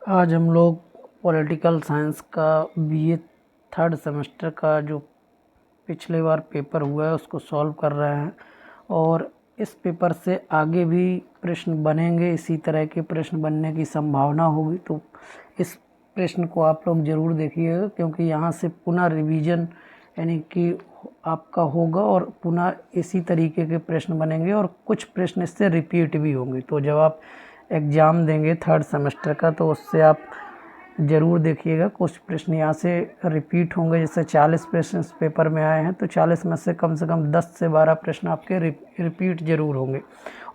आज हम लोग पॉलिटिकल साइंस का बीए थर्ड सेमेस्टर का जो पिछले बार पेपर हुआ है उसको सॉल्व कर रहे हैं और इस पेपर से आगे भी प्रश्न बनेंगे, इसी तरह के प्रश्न बनने की संभावना होगी। तो इस प्रश्न को आप लोग ज़रूर देखिएगा, क्योंकि यहाँ से पुनः रिवीजन यानी कि आपका होगा और पुनः इसी तरीके के प्रश्न बनेंगे और कुछ प्रश्न इससे रिपीट भी होंगे। तो जब आप एग्ज़ाम देंगे थर्ड सेमेस्टर का तो उससे आप ज़रूर देखिएगा, कुछ प्रश्न यहाँ से रिपीट होंगे। जैसे 40 प्रश्न इस पेपर में आए हैं तो 40 में से कम 10 से 12 प्रश्न आपके रिपीट ज़रूर होंगे।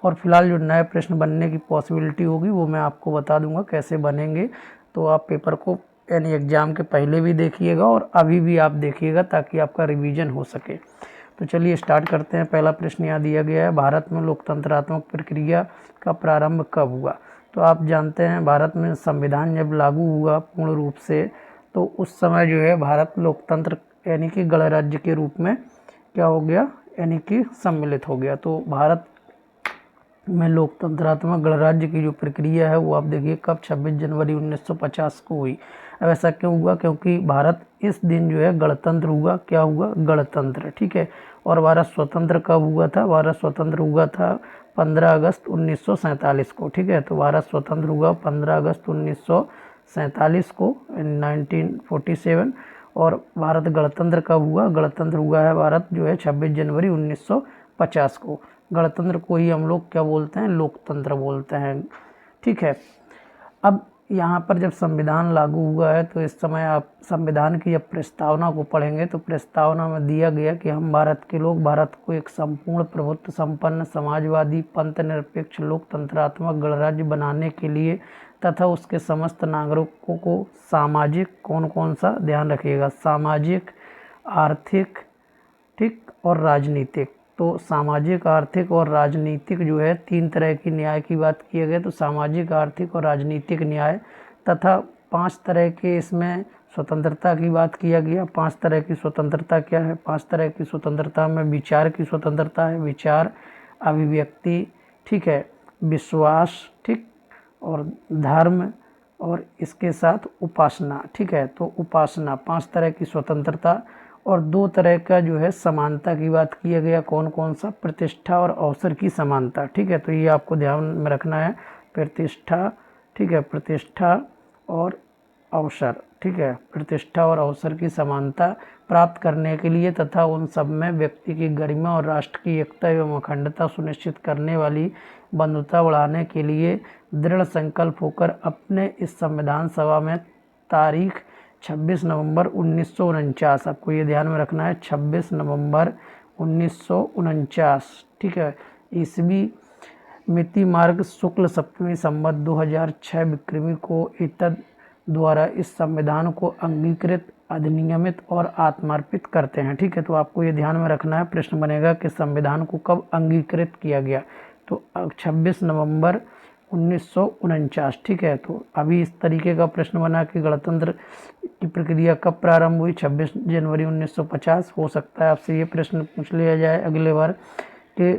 और फिलहाल जो नए प्रश्न बनने की पॉसिबिलिटी होगी वो मैं आपको बता दूंगा कैसे बनेंगे। तो आप पेपर को यानी एग्ज़ाम के पहले भी देखिएगा और अभी भी आप देखिएगा ताकि आपका रिवीजन हो सके। तो चलिए स्टार्ट करते हैं। पहला प्रश्न यहाँ दिया गया है, भारत में लोकतंत्रात्मक प्रक्रिया का प्रारंभ कब हुआ? तो आप जानते हैं भारत में संविधान जब लागू हुआ पूर्ण रूप से तो उस समय जो है भारत लोकतंत्र यानी कि गणराज्य के रूप में क्या हो गया, यानी कि सम्मिलित हो गया। तो भारत में लोकतंत्रात्मक गणराज्य की जो प्रक्रिया है वो आप देखिए कब 26 जनवरी 1950 को हुई। अब ऐसा क्यों हुआ? क्योंकि भारत इस दिन जो है गणतंत्र हुआ। क्या हुआ? गणतंत्र, ठीक है। और भारत स्वतंत्र कब हुआ था? भारत स्वतंत्र हुआ था 15 अगस्त 1947 को, ठीक है। तो भारत स्वतंत्र हुआ 15 अगस्त 1947 को 1947। और भारत गणतंत्र कब हुआ? गणतंत्र हुआ है भारत जो है 26 जनवरी 1950 को। गणतंत्र को ही हम लोग क्या बोलते हैं? लोकतंत्र बोलते हैं, ठीक है। अब यहाँ पर जब संविधान लागू हुआ है तो इस समय आप संविधान की जब प्रस्तावना को पढ़ेंगे तो प्रस्तावना में दिया गया कि हम भारत के लोग भारत को एक संपूर्ण प्रभुत्व संपन्न समाजवादी पंथ निरपेक्ष लोकतंत्रात्मक गणराज्य बनाने के लिए तथा उसके समस्त नागरिकों को सामाजिक कौन सा ध्यान रखिएगा, सामाजिक, आर्थिक, ठीक, और राजनीतिक। तो सामाजिक, आर्थिक और राजनीतिक जो है 3 तरह की न्याय की बात किया गया। तो सामाजिक, आर्थिक और राजनीतिक न्याय तथा 5 तरह के इसमें स्वतंत्रता की बात किया गया। 5 तरह की स्वतंत्रता क्या है? 5 तरह की स्वतंत्रता में विचार की स्वतंत्रता है, विचार, अभिव्यक्ति, ठीक है, विश्वास, ठीक, और धर्म, और इसके साथ उपासना, ठीक है। तो उपासना 5 तरह की स्वतंत्रता। और 2 तरह का जो है समानता की बात किया गया। कौन सा? प्रतिष्ठा और अवसर की समानता, ठीक है। तो ये आपको ध्यान में रखना है, प्रतिष्ठा, ठीक है, प्रतिष्ठा और अवसर, ठीक है, प्रतिष्ठा और अवसर की समानता प्राप्त करने के लिए तथा उन सब में व्यक्ति की गरिमा और राष्ट्र की एकता एवं अखंडता सुनिश्चित करने वाली बंधुता बढ़ाने के लिए दृढ़ संकल्प होकर अपने इस संविधान सभा में तारीख 26 नवंबर 1949, आपको ये ध्यान में रखना है, 26 नवंबर 1949, ठीक है, ईस्वी मिति मार्ग शुक्ल सप्तमी संवत 2006 विक्रमी को इतद द्वारा इस संविधान को अंगीकृत, अधिनियमित और आत्मार्पित करते हैं, ठीक है। तो आपको ये ध्यान में रखना है, प्रश्न बनेगा कि संविधान को कब अंगीकृत किया गया? तो 26 नवंबर 1949, ठीक है। तो अभी इस तरीके का प्रश्न बना कि गणतंत्र की प्रक्रिया कब प्रारंभ हुई? 26 जनवरी 1950। हो सकता है आपसे ये प्रश्न पूछ लिया जाए अगले बार कि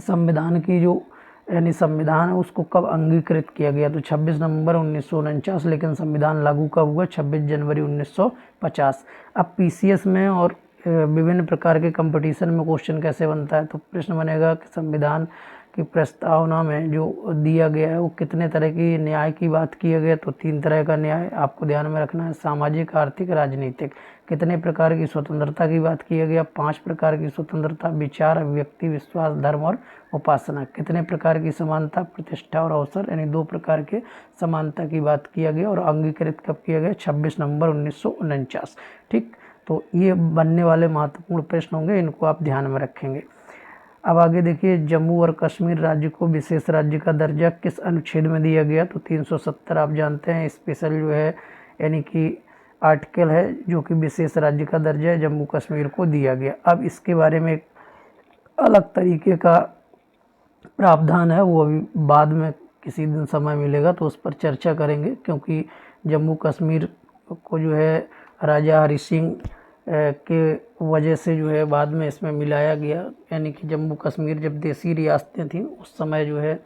संविधान की जो यानी संविधान है उसको कब अंगीकृत किया गया? तो 26 नवंबर 1949, लेकिन संविधान लागू कब हुआ? 26 जनवरी 1950। अब पीसीएस में और विभिन्न प्रकार के कंपटीशन में क्वेश्चन कैसे बनता है? तो प्रश्न बनेगा कि संविधान की प्रस्तावना में जो दिया गया है वो कितने तरह की न्याय की बात किया गया? तो 3 तरह का न्याय आपको ध्यान में रखना है, सामाजिक, आर्थिक, राजनीतिक। कितने प्रकार की स्वतंत्रता की बात किया गया? 5 प्रकार की स्वतंत्रता, विचार, अभिव्यक्ति, विश्वास, धर्म और उपासना। कितने प्रकार की समानता? प्रतिष्ठा और अवसर, यानी 2 प्रकार के समानता की बात किया गया। और अंगीकृत कब किया गया? 26 नवंबर 1949, ठीक। तो ये बनने वाले महत्वपूर्ण प्रश्न होंगे, इनको आप ध्यान में रखेंगे। अब आगे देखिए, जम्मू और कश्मीर राज्य को विशेष राज्य का दर्जा किस अनुच्छेद में दिया गया? तो 370 आप जानते हैं स्पेशल जो है यानी कि आर्टिकल है जो कि विशेष राज्य का दर्जा है जम्मू कश्मीर को दिया गया। अब इसके बारे में एक अलग तरीके का प्रावधान है, वो अभी बाद में किसी दिन समय मिलेगा तो उस पर चर्चा करेंगे, क्योंकि जम्मू कश्मीर को जो है राजा हरि सिंह के वजह से जो है बाद में इसमें मिलाया गया। यानी कि जम्मू कश्मीर जब देसी रियासतें थीं उस समय जो है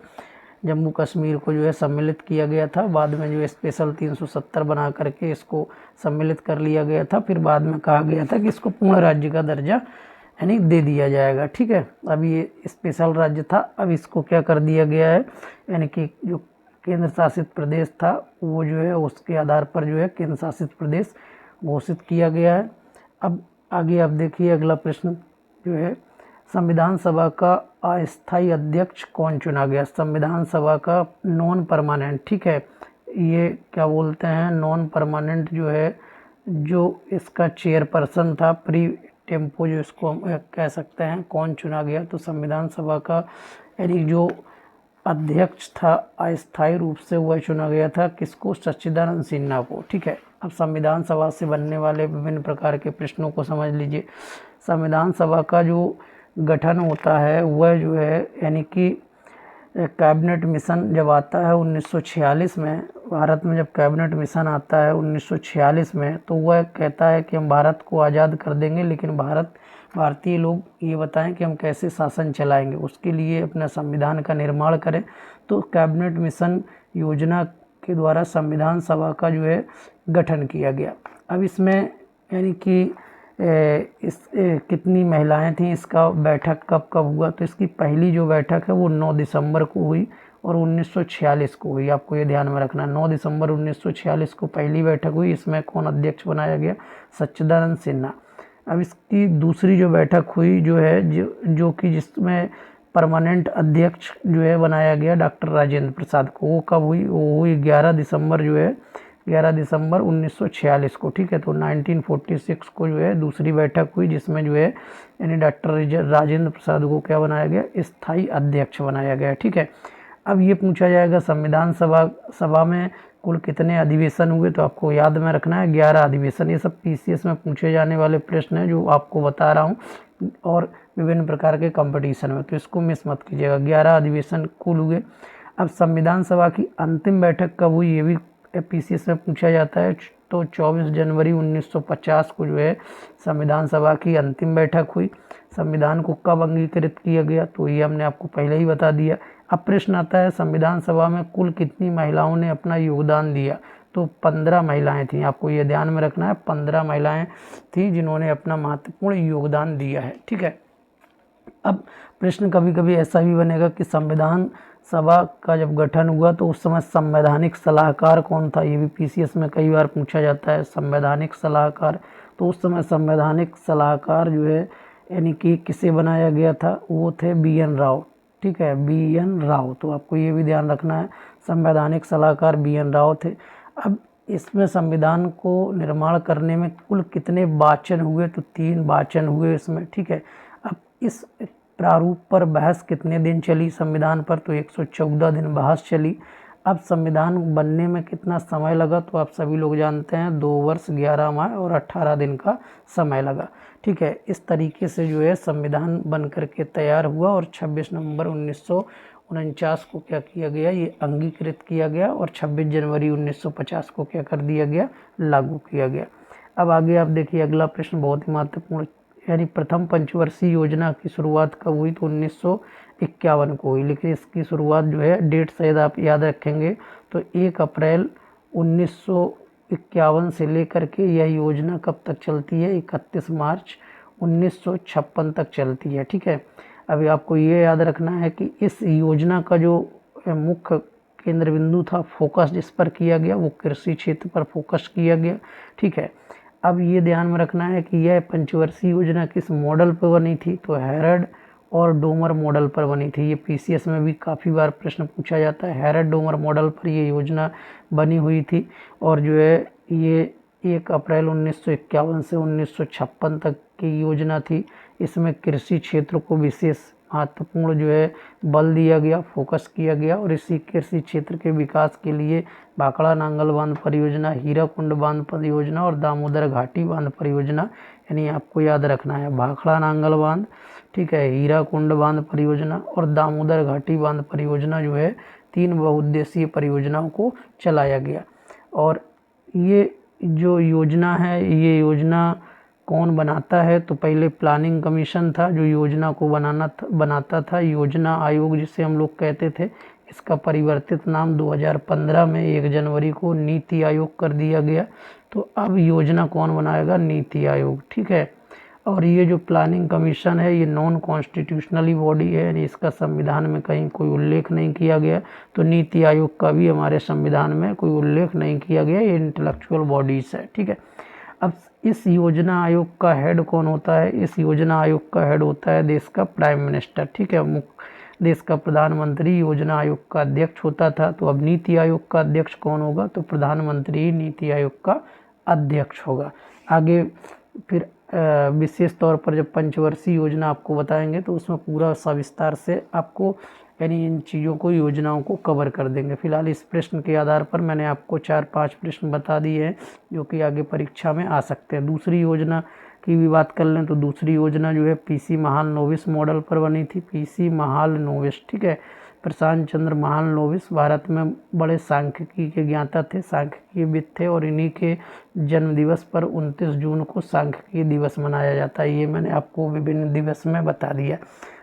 जम्मू कश्मीर को जो है सम्मिलित किया गया था। बाद में जो है स्पेशल 370 बना करके इसको सम्मिलित कर लिया गया था। फिर बाद में कहा गया था कि इसको पूर्ण राज्य का दर्जा यानी दे दिया जाएगा, ठीक है। अब ये स्पेशल राज्य था, अब इसको क्या कर दिया गया है, यानी कि जो केंद्र शासित प्रदेश था वो जो है उसके आधार पर जो है केंद्र शासित प्रदेश घोषित किया गया है। अब आगे आप देखिए अगला प्रश्न जो है, संविधान सभा का अस्थायी अध्यक्ष कौन चुना गया। संविधान सभा का नॉन परमानेंट, ठीक है, ये क्या बोलते हैं नॉन परमानेंट जो है, जो इसका चेयरपर्सन था प्री टेम्पो जो इसको हम कह सकते हैं, कौन चुना गया। तो संविधान सभा का यानी जो अध्यक्ष था अस्थायी रूप से वह चुना गया था, किसको, सच्चिदानंद सिन्हा को, ठीक है। अब संविधान सभा से बनने वाले विभिन्न प्रकार के प्रश्नों को समझ लीजिए। संविधान सभा का जो गठन होता है वह जो है यानी कि कैबिनेट मिशन जब आता है 1946 में, भारत में जब कैबिनेट मिशन आता है 1946 में, तो वह कहता है कि हम भारत को आज़ाद कर देंगे, लेकिन भारतीय लोग ये बताएं कि हम कैसे शासन चलाएंगे, उसके लिए अपना संविधान का निर्माण करें। तो कैबिनेट मिशन योजना के द्वारा संविधान सभा का जो है गठन किया गया। अब इसमें यानी कि कितनी महिलाएं थीं, इसका बैठक कब कब हुआ, तो इसकी पहली जो बैठक है वो 9 दिसंबर को हुई और 1946 को हुई। आपको ये ध्यान में रखना है, 9 दिसंबर 1946 को पहली बैठक हुई। इसमें कौन अध्यक्ष बनाया गया, सच्चिदानंद सिन्हा। अब इसकी दूसरी जो बैठक हुई जो है जो कि जिसमें परमानेंट अध्यक्ष जो है बनाया गया डॉक्टर राजेंद्र प्रसाद को, वो कब हुई, वो हुई 11 दिसंबर जो है 11 दिसंबर 1946 को, ठीक है। तो 1946 को जो है दूसरी बैठक हुई, जिसमें जो है यानी डॉक्टर राजेंद्र प्रसाद को क्या बनाया गया, स्थायी अध्यक्ष बनाया गया, ठीक है। अब ये पूछा जाएगा संविधान सभा में कुल कितने अधिवेशन हुए, तो आपको याद में रखना है 11 अधिवेशन। ये सब पीसीएस में पूछे जाने वाले प्रश्न हैं जो आपको बता रहा हूँ और विभिन्न प्रकार के कंपटीशन में, तो इसको मिस मत कीजिएगा। 11 अधिवेशन कुल हुए। अब संविधान सभा की अंतिम बैठक कब हुई, ये भी पीसीएस में पूछा जाता है। तो 24 जनवरी 1950 को जो है संविधान सभा की अंतिम बैठक हुई। संविधान को कब अंगीकृत किया गया, तो ये हमने आपको पहले ही बता दिया। अब प्रश्न आता है संविधान सभा में कुल कितनी महिलाओं ने अपना योगदान दिया, तो 15 महिलाएं थीं। आपको ये ध्यान में रखना है, 15 महिलाएं थीं जिन्होंने अपना महत्वपूर्ण योगदान दिया है, ठीक है। अब प्रश्न कभी कभी ऐसा भी बनेगा कि संविधान सभा का जब गठन हुआ तो उस समय संवैधानिक सलाहकार कौन था, ये भी पीसीएस में कई बार पूछा जाता है। संवैधानिक सलाहकार, तो उस समय संवैधानिक सलाहकार जो है यानी कि किसे बनाया गया था, वो थे BN राव, ठीक है, BN राव। तो आपको ये भी ध्यान रखना है, संवैधानिक सलाहकार BN राव थे। अब इसमें संविधान को निर्माण करने में कुल कितने वाचन हुए, तो 3 वाचन हुए इसमें, ठीक है। अब इस प्रारूप पर बहस कितने दिन चली संविधान पर, तो 114 दिन बहस चली। अब संविधान बनने में कितना समय लगा, तो आप सभी लोग जानते हैं 2 वर्ष 11 माह और 18 दिन का समय लगा, ठीक है। इस तरीके से जो है संविधान बन करके तैयार हुआ और 26 नवंबर 1949 को क्या किया गया, ये अंगीकृत किया गया और 26 जनवरी 1950 को क्या कर दिया गया, लागू किया गया। अब आगे आप देखिए अगला प्रश्न बहुत ही महत्वपूर्ण, यानी प्रथम पंचवर्षीय योजना की शुरुआत कब हुई, तो 1951 को हुई। लेकिन इसकी शुरुआत जो है डेट शायद आप याद रखेंगे, तो 1 अप्रैल 1951 से लेकर के यह योजना कब तक चलती है, 31 मार्च 1956 तक चलती है, ठीक है। अभी आपको ये याद रखना है कि इस योजना का जो मुख्य केंद्र बिंदु था, फोकस जिस पर किया गया वो कृषि क्षेत्र पर फोकस किया गया, ठीक है। अब ये ध्यान में रखना है कि यह पंचवर्षीय योजना किस मॉडल पर बनी थी, तो हैरड और डोमर मॉडल पर बनी थी। ये पीसीएस में भी काफ़ी बार प्रश्न पूछा जाता है। हैरड डोमर मॉडल पर ये योजना बनी हुई थी और जो है ये 1 अप्रैल 1951 से 1956 तक की योजना थी। इसमें कृषि क्षेत्र को विशेष महत्वपूर्ण जो है बल दिया गया, फोकस किया गया और इसी कृषि क्षेत्र के विकास के लिए भाखड़ा नांगल बांध परियोजना, हीराकुंड बांध परियोजना और दामोदर घाटी बांध परियोजना, यानी आपको याद रखना है भाखड़ा नांगल बांध, ठीक है, हीराकुंड बांध परियोजना और दामोदर घाटी बांध परियोजना जो है 3 बहुउद्देशीय परियोजनाओं को चलाया गया। और ये जो योजना है, ये योजना कौन बनाता है, तो पहले प्लानिंग कमीशन था जो योजना को बनाता था। योजना आयोग जिसे हम लोग कहते थे, इसका परिवर्तित नाम 2015 में 1 जनवरी को नीति आयोग कर दिया गया। तो अब योजना कौन बनाएगा? नीति आयोग, ठीक है। और ये जो प्लानिंग कमीशन है ये नॉन कॉन्स्टिट्यूशनली बॉडी है, यानी इसका संविधान में कहीं कोई उल्लेख नहीं किया गया। तो नीति आयोग का भी हमारे संविधान में कोई उल्लेख नहीं किया गया, ये इंटेलेक्चुअल बॉडीज़ है, ठीक है। अब इस योजना आयोग का हेड कौन होता है? इस योजना आयोग का हेड होता है देश का प्राइम मिनिस्टर, ठीक है। देश का प्रधानमंत्री योजना आयोग का अध्यक्ष होता था। तो अब नीति आयोग का अध्यक्ष कौन होगा? तो प्रधानमंत्री नीति आयोग का अध्यक्ष होगा। आगे फिर विशेष तौर पर जब पंचवर्षीय योजना आपको बताएंगे तो उसमें पूरा सविस्तार से आपको यानी इन चीज़ों को, योजनाओं को कवर कर देंगे। फिलहाल इस प्रश्न के आधार पर मैंने आपको 4-5 प्रश्न बता दिए हैं जो कि आगे परीक्षा में आ सकते हैं। दूसरी योजना की भी बात कर लें तो दूसरी योजना जो है पीसी महालनोबिस मॉडल पर बनी थी। पीसी महालनोबिस, ठीक है। प्रशांत चंद्र महालनोबिस भारत में बड़े सांख्यिकी के ज्ञाता थे, सांख्यिकीविद थे, और इन्हीं के जन्म दिवस पर 29 जून को सांख्यिकी दिवस मनाया जाता है। ये मैंने आपको विभिन्न दिवस में बता दिया।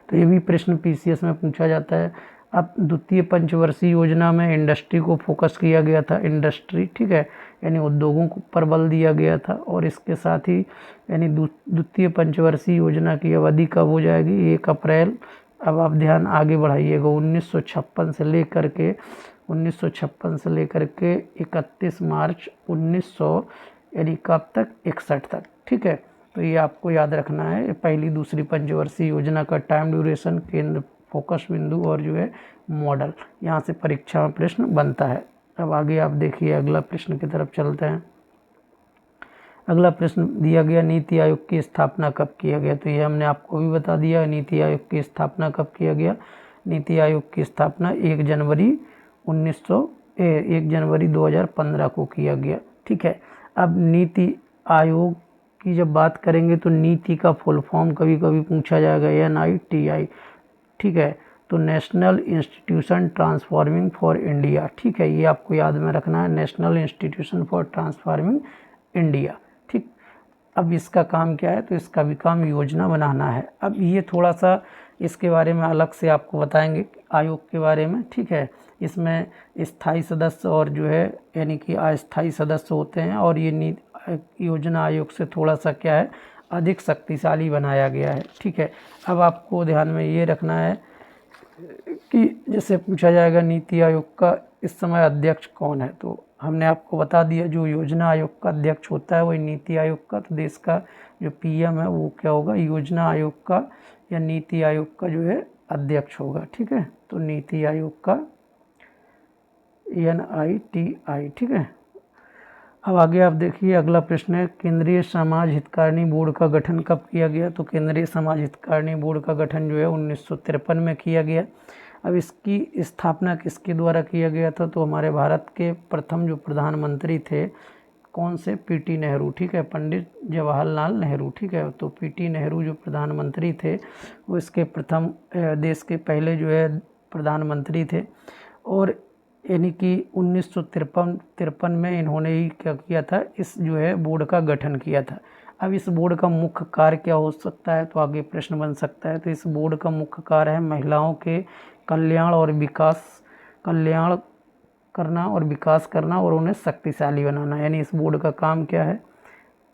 तो ये भी प्रश्न पीसीएस में पूछा जाता है। अब द्वितीय पंचवर्षीय योजना में इंडस्ट्री को फोकस किया गया था, इंडस्ट्री, ठीक है, यानी उद्योगों पर बल दिया गया था। और इसके साथ ही यानी द्वितीय पंचवर्षीय योजना की अवधि कब हो जाएगी? 1 अप्रैल। अब आप ध्यान आगे बढ़ाइएगा, 1956 से लेकर के 31 मार्च 1900 यानी कब तक? 61 तक, ठीक है। तो ये आपको याद रखना है। पहली दूसरी पंचवर्षीय योजना का टाइम ड्यूरेशन, केंद्र, फोकस बिंदु और जो है मॉडल, यहाँ से परीक्षा में प्रश्न बनता है। अब आगे आप देखिए, अगला प्रश्न की तरफ चलते हैं। अगला प्रश्न दिया गया, नीति आयोग की स्थापना कब किया गया? तो ये हमने आपको भी बता दिया, नीति आयोग की स्थापना कब किया गया। नीति आयोग की स्थापना 1 जनवरी 2015 को किया गया, ठीक है। अब नीति आयोग की जब बात करेंगे तो नीति का फुल फॉर्म कभी कभी पूछा जाएगा, NITI, ठीक है। तो national institution transforming for India, ठीक है, ये आपको याद में रखना है, national institution for transforming India, ठीक। अब इसका काम क्या है? तो इसका भी काम योजना बनाना है। अब ये थोड़ा सा इसके बारे में अलग से आपको बताएंगे, आयोग के बारे में, ठीक है। इसमें स्थायी सदस्य और जो है यानी कि अस्थायी सदस्य होते हैं, और ये योजना आयोग से थोड़ा सा क्या है, अधिक शक्तिशाली बनाया गया है, ठीक है। अब आपको ध्यान में ये रखना है कि जैसे पूछा जाएगा नीति आयोग का इस समय अध्यक्ष कौन है, तो हमने आपको बता दिया जो योजना आयोग का अध्यक्ष होता है वही नीति आयोग का। तो देश का जो PM है वो क्या होगा? योजना आयोग का या नीति आयोग का जो है अध्यक्ष होगा, ठीक है। तो नीति आयोग का NITI, ठीक है। अब आगे आप देखिए, अगला प्रश्न है, केंद्रीय समाज हितकारिणी बोर्ड का गठन कब किया गया? तो केंद्रीय समाज हितकारिणी बोर्ड का गठन जो है 1953 में किया गया। अब इसकी स्थापना किसके द्वारा किया गया था? तो हमारे भारत के प्रथम जो प्रधानमंत्री थे, कौन से? PT नेहरू, ठीक है, पंडित जवाहरलाल नेहरू, ठीक है। तो PT नेहरू जो प्रधानमंत्री थे वो इसके प्रथम देश के पहले जो है प्रधानमंत्री थे। और यानी कि 1953 में इन्होंने ही क्या किया था? इस जो है बोर्ड का गठन किया था। अब इस बोर्ड का मुख्य कार्य क्या हो सकता है? तो आगे प्रश्न बन सकता है। तो इस बोर्ड का मुख्य कार्य है महिलाओं के कल्याण करना और उन्हें शक्तिशाली बनाना। यानी इस बोर्ड का काम क्या है?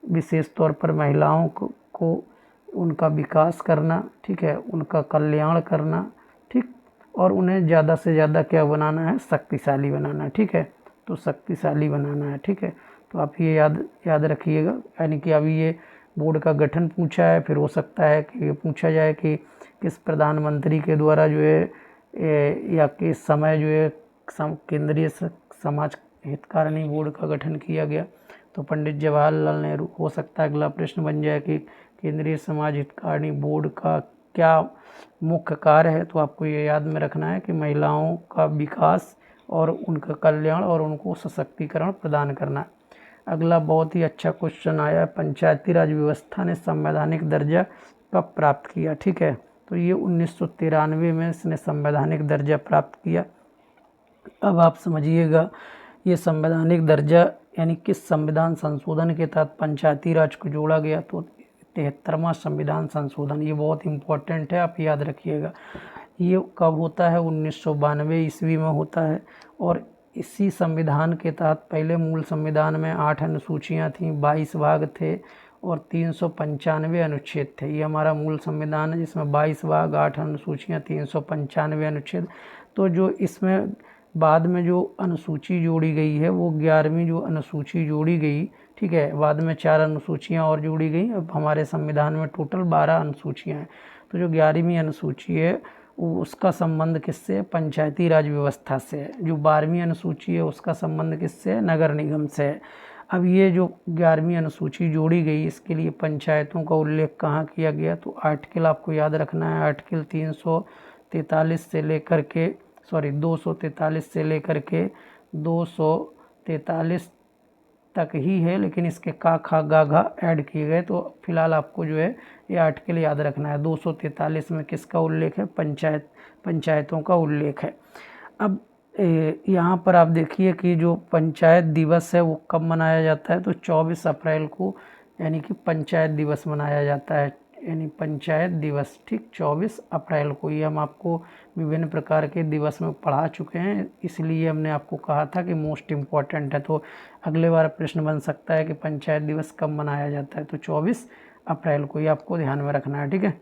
विशेष तौर पर महिलाओं को उनका विकास करना, ठीक है, उनका कल्याण करना, ठीक, और उन्हें ज़्यादा से ज़्यादा क्या बनाना है? शक्तिशाली बनाना, ठीक है। तो शक्तिशाली बनाना है, ठीक है। तो आप ये याद रखिएगा। यानी कि अभी ये बोर्ड का गठन पूछा है, फिर हो सकता है कि ये पूछा जाए कि किस प्रधानमंत्री के द्वारा जो है या किस समय जो है केंद्रीय समाज हितकारिणी बोर्ड का गठन किया गया। तो पंडित जवाहरलाल नेहरू हो सकता है। अगला प्रश्न बन जाए कि केंद्रीय समाज हितकारिणी बोर्ड का क्या मुख्य कार्य है? तो आपको ये याद में रखना है कि महिलाओं का विकास और उनका कल्याण और उनको सशक्तिकरण प्रदान करना। अगला बहुत ही अच्छा क्वेश्चन आया, पंचायती राज व्यवस्था ने संवैधानिक दर्जा कब प्राप्त किया? ठीक है, तो ये 1993 में इसने संवैधानिक दर्जा प्राप्त किया। अब आप समझिएगा ये संवैधानिक दर्जा यानी किस संविधान संशोधन के तहत पंचायती राज को जोड़ा गया? तो 73वां संविधान संशोधन, ये बहुत इम्पोर्टेंट है, आप याद रखिएगा। ये कब होता है? 1992 ईस्वी में होता है। और इसी संविधान के तहत पहले मूल संविधान में 8 अनुसूचियाँ थीं, 22 भाग थे और 395 अनुच्छेद थे। ये हमारा मूल संविधान है जिसमें 22 भाग, 8 अनुसूचियाँ, 395 अनुच्छेद। तो जो इसमें बाद में जो अनुसूची जोड़ी गई है वो 11वीं जो अनुसूची जोड़ी गई, ठीक है, बाद में 4 अनुसूचियाँ और जोड़ी गई। अब हमारे संविधान में टोटल 12 अनुसूचियाँ हैं। तो जो 11वीं अनुसूची है उसका संबंध किससे? पंचायती राज व्यवस्था से है। जो 12वीं अनुसूची है उसका संबंध किससे? नगर निगम से है। अब ये जो 11वीं अनुसूची जोड़ी गई इसके लिए पंचायतों का उल्लेख कहाँ किया गया? तो आर्टिकल आपको याद रखना है, आर्टिकल 343 से लेकर के 243 से लेकर के 243 तक ही है, लेकिन इसके का, खा, गा, घा ऐड किए गए। तो फिलहाल आपको जो है ये आर्टिकल याद रखना है। 243 में किसका उल्लेख है? पंचायतों का उल्लेख है। अब यहाँ पर आप देखिए कि जो पंचायत दिवस है वो कब मनाया जाता है? तो 24 अप्रैल को, यानी कि पंचायत दिवस मनाया जाता है, यानी पंचायत दिवस, ठीक, 24 अप्रैल को। ये हम आपको विभिन्न प्रकार के दिवस में पढ़ा चुके हैं, इसलिए हमने आपको कहा था कि मोस्ट इम्पॉर्टेंट है। तो अगले बार प्रश्न बन सकता है कि पंचायत दिवस कब मनाया जाता है? तो 24 अप्रैल को, ये आपको ध्यान में रखना है, ठीक है।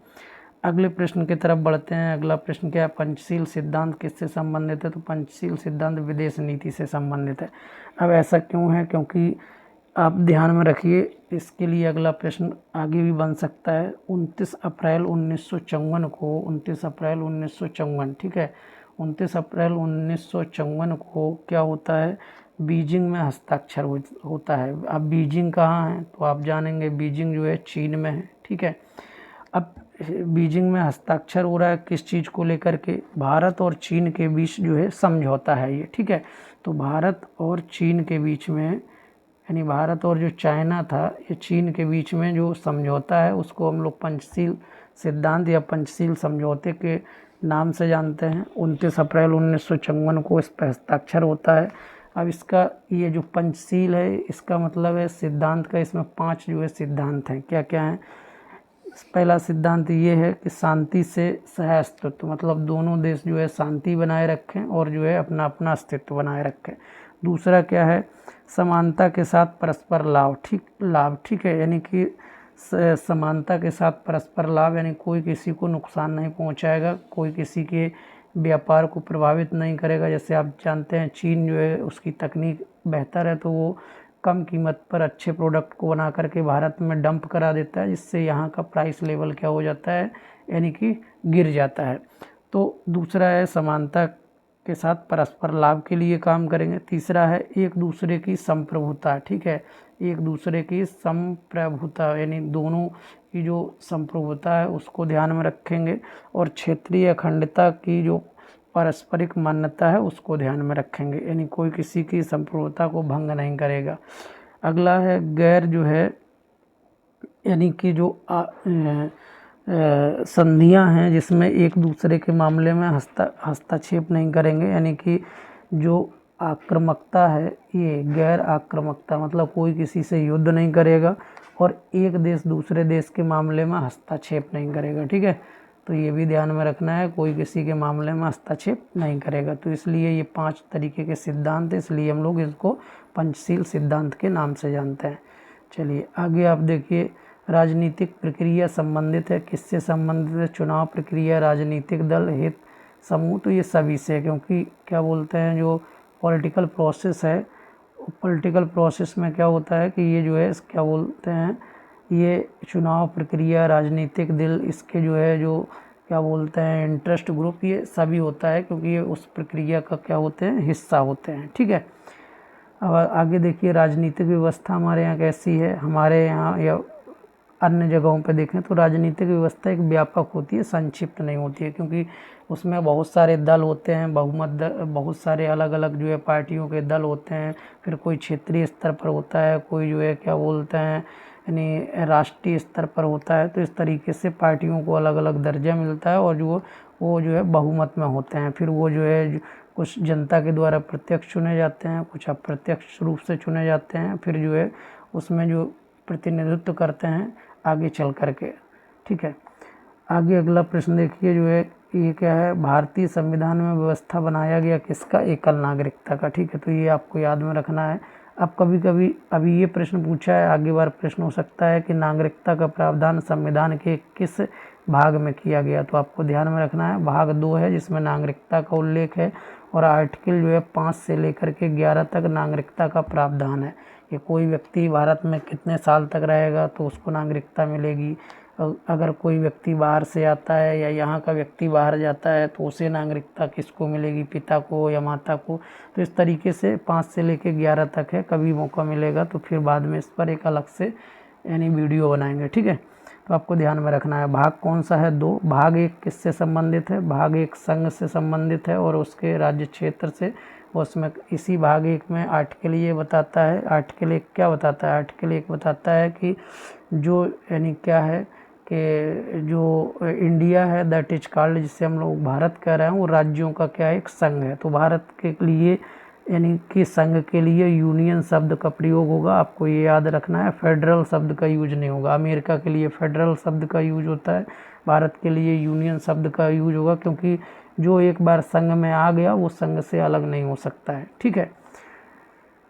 अगले प्रश्न की तरफ बढ़ते हैं। अगला प्रश्न क्या है? पंचशील सिद्धांत किससे संबंधित है? तो पंचशील सिद्धांत विदेश नीति से संबंधित है। अब ऐसा क्यों है? क्योंकि आप ध्यान में रखिए, इसके लिए अगला प्रश्न आगे भी बन सकता है। 29 अप्रैल 1954 को, 29 अप्रैल 1954, ठीक है, 29 अप्रैल 1954 को क्या होता है? बीजिंग में हस्ताक्षर होता है। अब बीजिंग कहाँ है? तो आप जानेंगे बीजिंग जो है चीन में है, ठीक है। अब बीजिंग में हस्ताक्षर हो रहा है किस चीज़ को लेकर के? भारत और चीन के बीच जो है समझौता है ये, ठीक है। तो भारत और चीन के बीच में, यानी भारत और जो चाइना था, ये चीन के बीच में जो समझौता है उसको हम लोग पंचशील सिद्धांत या पंचशील समझौते के नाम से जानते हैं। 29 अप्रैल 1954 को इस पर हस्ताक्षर होता है। अब इसका ये जो पंचशील है इसका मतलब है सिद्धांत का, इसमें 5 जो है सिद्धांत हैं। क्या क्या हैं? पहला सिद्धांत ये है कि शांति से सह अस्तित्व, मतलब दोनों देश जो है शांति बनाए रखें और जो है अपना अपना अस्तित्व बनाए रखें। दूसरा क्या है? समानता के साथ परस्पर लाभ, ठीक है, यानी कि समानता के साथ परस्पर लाभ, यानी कोई किसी को नुकसान नहीं पहुंचाएगा, कोई किसी के व्यापार को प्रभावित नहीं करेगा। जैसे आप जानते हैं चीन जो है उसकी तकनीक बेहतर है, तो वो कम कीमत पर अच्छे प्रोडक्ट को बना करके भारत में डंप करा देता है, जिससे यहाँ का प्राइस लेवल क्या हो जाता है? यानी कि गिर जाता है। तो दूसरा है समानता के साथ परस्पर लाभ के लिए काम करेंगे। तीसरा है एक दूसरे की संप्रभुता, ठीक है, एक दूसरे की संप्रभुता, यानी दोनों की जो संप्रभुता है उसको ध्यान में रखेंगे। और क्षेत्रीय अखंडता की जो पारस्परिक मान्यता है उसको ध्यान में रखेंगे, यानी कोई किसी की संप्रभुता को भंग नहीं करेगा। अगला है गैर जो है, यानी कि जो संधियां हैं जिसमें एक दूसरे के मामले में हस्तक्षेप नहीं करेंगे, यानी कि जो आक्रामकता है, ये गैर आक्रामकता, मतलब कोई किसी से युद्ध नहीं करेगा और एक देश दूसरे देश के मामले में हस्तक्षेप नहीं करेगा, ठीक है। तो ये भी ध्यान में रखना है, कोई किसी के मामले में हस्तक्षेप नहीं करेगा। तो इसलिए ये 5 तरीके के सिद्धांत है, इसलिए हम लोग इसको पंचशील सिद्धांत के नाम से जानते हैं। चलिए आगे आप देखिए, राजनीतिक प्रक्रिया संबंधित है, किससे संबंधित है? चुनाव प्रक्रिया, राजनीतिक दल, हित समूह, तो ये सभी से, क्योंकि क्या बोलते हैं जो पॉलिटिकल प्रोसेस है, पॉलिटिकल प्रोसेस में क्या होता है कि ये जो है क्या बोलते हैं, ये चुनाव प्रक्रिया, राजनीतिक दल, इसके जो है जो क्या बोलते हैं इंटरेस्ट ग्रुप, ये सभी होता है क्योंकि ये उस प्रक्रिया का क्या होते हैं? हिस्सा होते हैं, ठीक है। अब आगे देखिए, राजनीतिक व्यवस्था हमारे यहाँ कैसी है? हमारे यहाँ या अन्य जगहों पे देखें तो राजनीतिक व्यवस्था एक व्यापक होती है, संक्षिप्त नहीं होती है, क्योंकि उसमें बहुत सारे दल होते हैं, बहुत सारे अलग अलग जो है पार्टियों के दल होते हैं। फिर कोई क्षेत्रीय स्तर पर होता है, कोई जो है क्या बोलते हैं यानी राष्ट्रीय स्तर पर होता है। तो इस तरीके से पार्टियों को अलग अलग दर्जा मिलता है और वो जो है बहुमत में होते हैं। फिर वो जो है कुछ जनता के द्वारा प्रत्यक्ष चुने जाते हैं, कुछ अप्रत्यक्ष रूप से चुने जाते हैं। फिर जो है उसमें जो प्रतिनिधित्व करते हैं आगे चल करके, ठीक है। आगे अगला प्रश्न देखिए जो है ये क्या है, भारतीय संविधान में व्यवस्था बनाया गया किसका, एकल नागरिकता का। ठीक है, तो ये आपको याद में रखना है। अब कभी कभी अभी ये प्रश्न पूछा है, आगे बार प्रश्न हो सकता है कि नागरिकता का प्रावधान संविधान के किस भाग में किया गया, तो आपको ध्यान में रखना है भाग 2 है जिसमें नागरिकता का उल्लेख है, और आर्टिकल जो है 5 से लेकर के 11 तक नागरिकता का प्रावधान है कि कोई व्यक्ति भारत में कितने साल तक रहेगा तो उसको नागरिकता मिलेगी। अगर कोई व्यक्ति बाहर से आता है या यहाँ का व्यक्ति बाहर जाता है तो उसे नागरिकता किसको मिलेगी, पिता को या माता को। तो इस तरीके से 5 से लेकर 11 तक है, कभी मौका मिलेगा तो फिर बाद में इस पर एक अलग से यानी वीडियो बनाएंगे। ठीक है, तो आपको ध्यान में रखना है। भाग कौन सा है, 2। भाग 1 किससे संबंधित है, भाग 1 संघ से संबंधित है और उसके राज्य क्षेत्र से। उसमें इसी भाग 1 में आर्टिकल ये बताता है, आर्टिकल 1 क्या बताता है, आर्टिकल 1 बताता है कि जो यानी क्या है कि जो इंडिया है दैट इज कॉल्ड, जिससे हम लोग भारत कह रहे हैं, वो राज्यों का क्या एक संघ है। तो भारत के लिए यानी कि संघ के लिए यूनियन शब्द का प्रयोग होगा, आपको ये याद रखना है। फेडरल शब्द का यूज नहीं होगा। अमेरिका के लिए फेडरल शब्द का यूज होता है, भारत के लिए यूनियन शब्द का यूज होगा, क्योंकि जो एक बार संघ में आ गया वो संघ से अलग नहीं हो सकता है। ठीक है,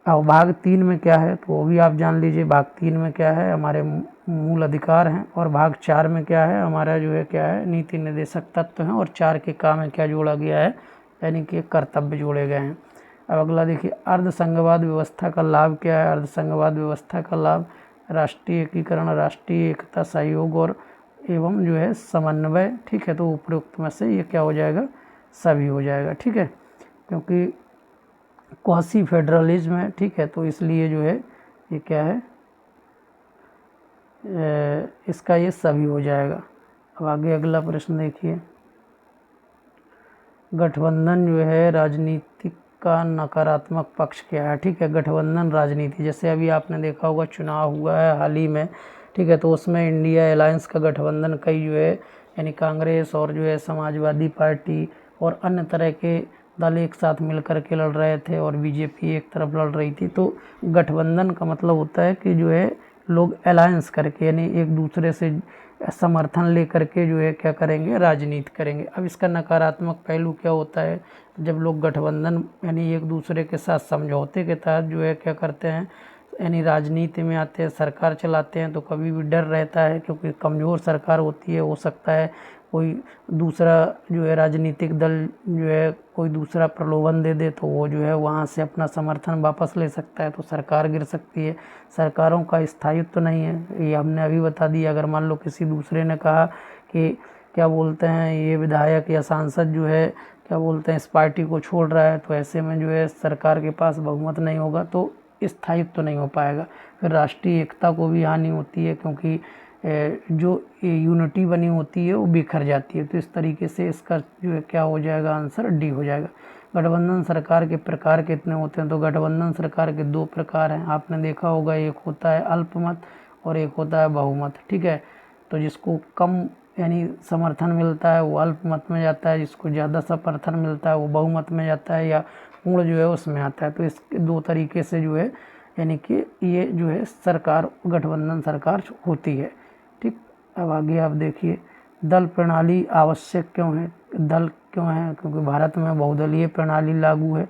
अब भाग 3 में क्या है तो वो भी आप जान लीजिए। भाग 3 में क्या है, हमारे मूल अधिकार हैं, और भाग 4 में क्या है, हमारा जो है क्या है, नीति निर्देशक तत्व हैं, और 4 के काम में क्या जोड़ा गया है, यानी कि कर्तव्य जोड़े गए हैं। अब अगला देखिए, अर्धसंघवाद व्यवस्था का लाभ क्या है। अर्धसंघवाद व्यवस्था का लाभ राष्ट्रीय एकीकरण, राष्ट्रीय एकता, सहयोग और एवं जो है समन्वय। ठीक है, तो उपरोक्त में से ये क्या हो जाएगा, सभी हो जाएगा। ठीक है, क्योंकि क्वासी फेडरलिज्म है। ठीक है, तो इसलिए जो है ये क्या है, इसका ये सभी हो जाएगा। अब आगे अगला प्रश्न देखिए, गठबंधन जो है राजनीतिक का नकारात्मक पक्ष क्या है। ठीक है, गठबंधन राजनीति, जैसे अभी आपने देखा होगा चुनाव हुआ है हाल ही में। ठीक है, तो उसमें इंडिया अलायंस का गठबंधन कई जो है यानी कांग्रेस और जो है समाजवादी पार्टी और अन्य तरह के दल एक साथ मिलकर के लड़ रहे थे, और बीजेपी एक तरफ लड़ रही थी। तो गठबंधन का मतलब होता है कि जो है लोग अलायंस करके यानी एक दूसरे से समर्थन लेकर के जो है क्या करेंगे, राजनीति करेंगे। अब इसका नकारात्मक पहलू क्या होता है, जब लोग गठबंधन यानी एक दूसरे के साथ समझौते के तहत जो है क्या करते हैं, यानी राजनीति में आते हैं, सरकार चलाते हैं, तो कभी भी डर रहता है, क्योंकि कमज़ोर सरकार होती है। हो सकता है कोई दूसरा जो है राजनीतिक दल जो है कोई दूसरा प्रलोभन दे दे, तो वो जो है वहाँ से अपना समर्थन वापस ले सकता है, तो सरकार गिर सकती है। सरकारों का स्थायित्व तो नहीं है, ये हमने अभी बता दिया। अगर मान लो किसी दूसरे ने कहा कि क्या बोलते हैं, ये विधायक या सांसद जो है क्या बोलते हैं इस पार्टी को छोड़ रहा है, तो ऐसे में जो है सरकार के पास बहुमत नहीं होगा, तो स्थायित्व तो नहीं हो पाएगा। फिर राष्ट्रीय एकता को भी हानि होती है, क्योंकि जो यूनिटी बनी होती है वो बिखर जाती है। तो इस तरीके से इसका जो है क्या हो जाएगा, आंसर डी हो जाएगा। गठबंधन सरकार के प्रकार कितने होते हैं, तो गठबंधन सरकार के 2 प्रकार हैं, आपने देखा होगा। एक होता है अल्पमत और एक होता है बहुमत। ठीक है, तो जिसको कम यानी समर्थन मिलता है वो अल्पमत में जाता है, जिसको ज़्यादा समर्थन मिलता है वो बहुमत में जाता है, या पूर्ण जो है उसमें आता है। तो इसके 2 तरीके से जो है यानी कि ये जो है सरकार गठबंधन सरकार होती है। ठीक, अब आगे आप देखिए, दल प्रणाली आवश्यक क्यों है। दल क्यों है, क्योंकि भारत में बहुदलीय प्रणाली लागू है,